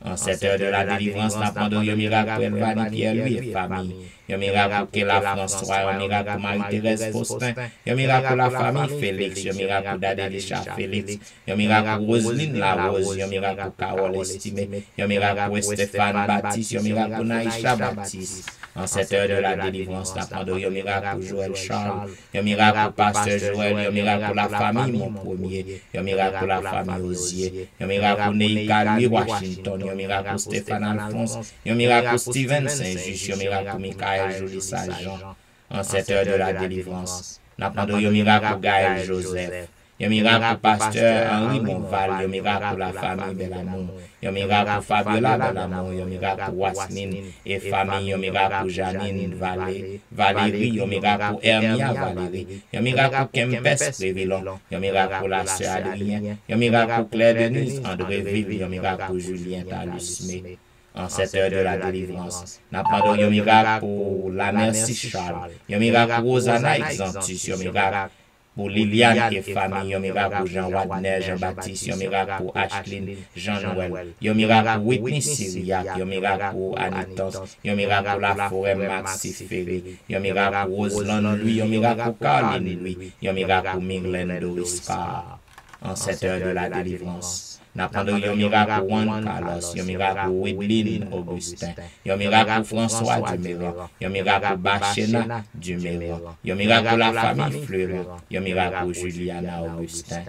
En cette heure de la délivrance, n'a pas un miracle pour Elvani Pierre-Louis et famille, un miracle pour Kéla François, un miracle pour Marie-Thérèse Faustin, un miracle pour la famille Félix, un miracle pour Dadélisha Félix, un miracle pour Roselyne Larose, un miracle pour Carole Estimé, un miracle pour Stéphane Baptiste, un miracle pour Naïcha Baptiste. En cette heure de la délivrance, n'a pas un miracle pour Joël Charles, un miracle pour Pasteur Joël, un miracle pour la famille Mon Premier, un miracle pour la famille Osier, un miracle pour Neika Louis Washington, un miracle pour Stéphane Alphonse, un miracle pour Steven Saint-Just, un miracle pour Michael Joly Saint-Jean. En cette heure de la délivrance, n'a pas un miracle pour Gaël Joseph, Un miracle pour pasteur Henri Monval, un miracle pour la famille Belamour, un miracle pour Fabiola Belamour, un miracle pour Wasmine et famille, un miracle pour Janine Valérie, un miracle pour Hermia Valérie, un miracle pour Kempes Révélon, un miracle pour la sœur Adrien, un miracle pour Claire Denise Andréville, un miracle pour Julien Talusmé. En cette heure de la délivrance, nous demandons un miracle pour la Merci Charles, un miracle pour Rosanna Exantus, un miracle pour Liliane et famille, un miracle pour Jean Wadner, Jean-Baptiste, un miracle pour Ashlyn, Jean-Noël, un miracle pour Whitney Syriac, un miracle pour Anitos, un miracle pour la forêt Maxi Ferré, un miracle pour Roselaine Louis, un miracle pour Caroline Louis, un miracle pour Myrlène Doris Carr. En cette heure de la délivrance, nous demandons un miracle pour Juan Carlos, un miracle pour Wedline Augustin, un miracle pour François Duméran, un miracle pour Bachena Duméran, un miracle pour la famille Fleury, un miracle pour Juliana Augustin.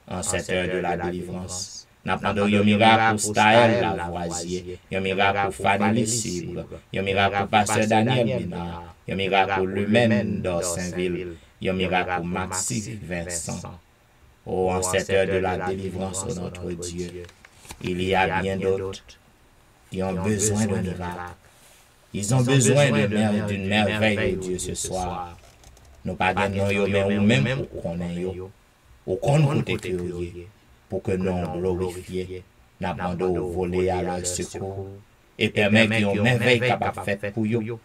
En cette heure de la délivrance, nous demandons un miracle pour Staël Lavoisier, un miracle pour Fanny Cibre, un miracle pour Pasteur Daniel Binard, un miracle pour Lumène d'Orsainville, un miracle pour Maxi Vincent. Oh, en cette heure de la délivrance de notre Dieu, il y a bien d'autres qui ont besoin de miracles. Ils ont besoin d'une merveille de Dieu ce soir. Nous pas gagnons, mais ou même pour qu'on ait, ou qu'on côté curieux, pour que nous glorifions, n'abandonnons voler à leur secours, et permettre qu'ils ont une merveille capable de faire pour eux.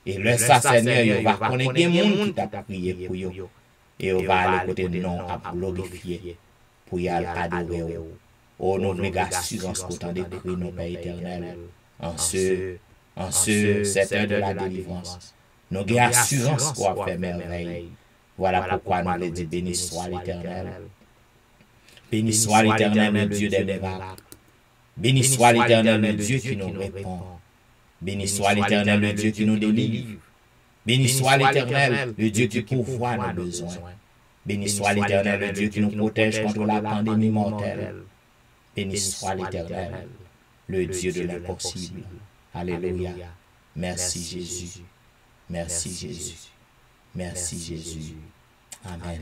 Et le Seigneur, il va connaître des gens qui t'a prié pour eux. Et on va aller côté de nous à glorifier pour y aller adorer. Oh, nous avons assurance pour t'en décrire nos Père éternel. Cette heure de la délivrance, nous avons assurance pour faire merveille. Voilà pourquoi nous allons dire béni soit l'Éternel. Béni soit l'Éternel, le Dieu des miracles. Béni soit l'Éternel, le Dieu qui nous répond. Béni soit l'Éternel, le Dieu qui nous délivre. Béni soit l'Éternel, le Dieu qui pourvoit nos besoins. Béni soit l'Éternel, le Dieu qui nous protège contre la pandémie mortelle. Béni soit l'Éternel, le Dieu de l'impossible. Alléluia. Merci Jésus. Merci Jésus. Merci Jésus. Amen.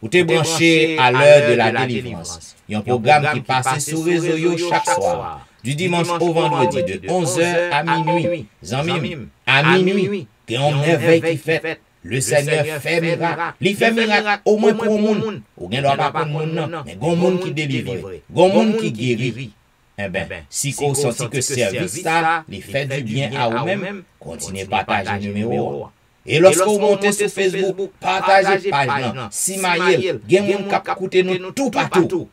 Vous êtes branché à l'heure de la délivrance. Il y a un programme qui passe sur les réseaux chaque soir, du dimanche au vendredi, de 11h à minuit. Zamim, à minuit. Et on merveille qui fait, le Seigneur fait miracle. Il fait miracle au moins pour le monde. Ou bien doit pas pour le monde, non. Mais il y a un monde qui délivre, il y a un monde qui guérit. Eh bien, si vous sentez que ce service ça, il fait du bien à vous-même, continuez à partager le numéro. Et lorsque vous montez sur Facebook, partagez page. Si Maël, il y a un monde qui écoute nous tout partout.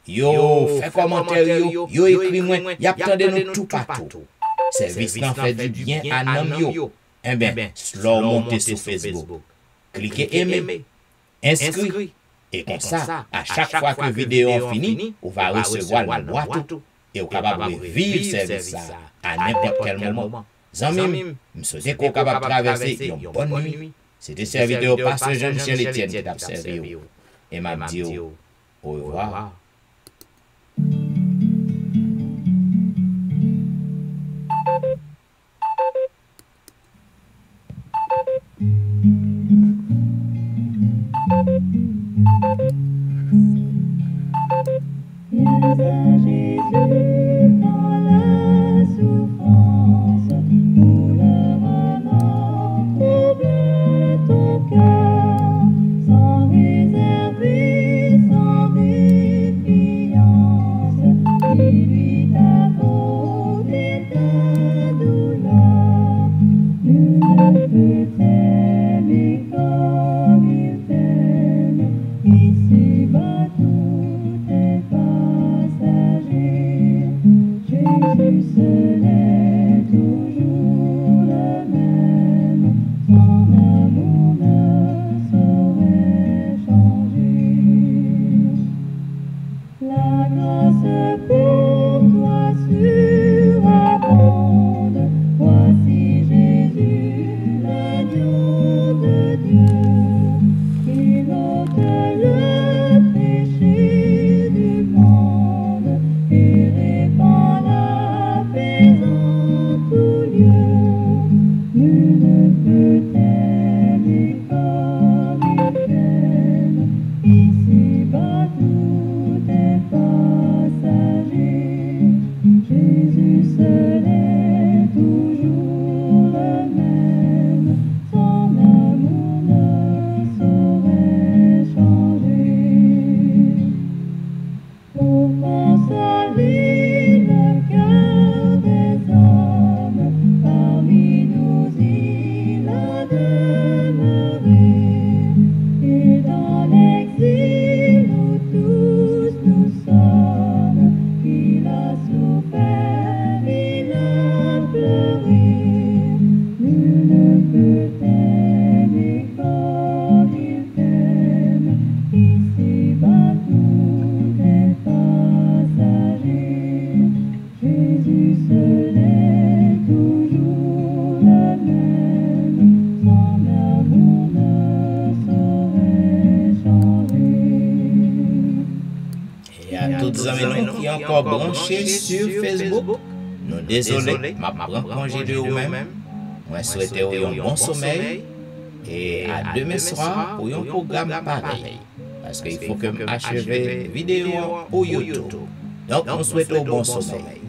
Yo, fait commentaire, yo écrit moi, y a attendez nous tout partout. Service n'en fait du bien à l'homme yo. Eh bien, slow montez sur Facebook. Cliquez aimer, inscrit. Et comme ça, à chaque fois que la vidéo finit, on va recevoir le boîte et on est capable de vivre ce service à n'importe quel moment. Zamim, je souhaite qu'on est capable de traverser une bonne nuit. C'était serviteur pasteur Jean-Michel Etienne qui t'a servi. Et m'a dit au revoir. Viens à Jésus dans la souffrance, pour le moment troubler ton cœur, sans réserver, sans défiance, dis-lui ta faute et ta douleur. Nul ne peut t'aimer comme il t'aime, ici-bas tout est passager. à toutes les amis qui sont encore branchés sur Facebook. Nous désolés, ma prends congé de vous-même. Moi souhaite un bon sommeil et à demain soir pour un programme pareil. Parce qu'il faut que j'achève vidéo pour YouTube. Donc, nous souhaitons bon sommeil.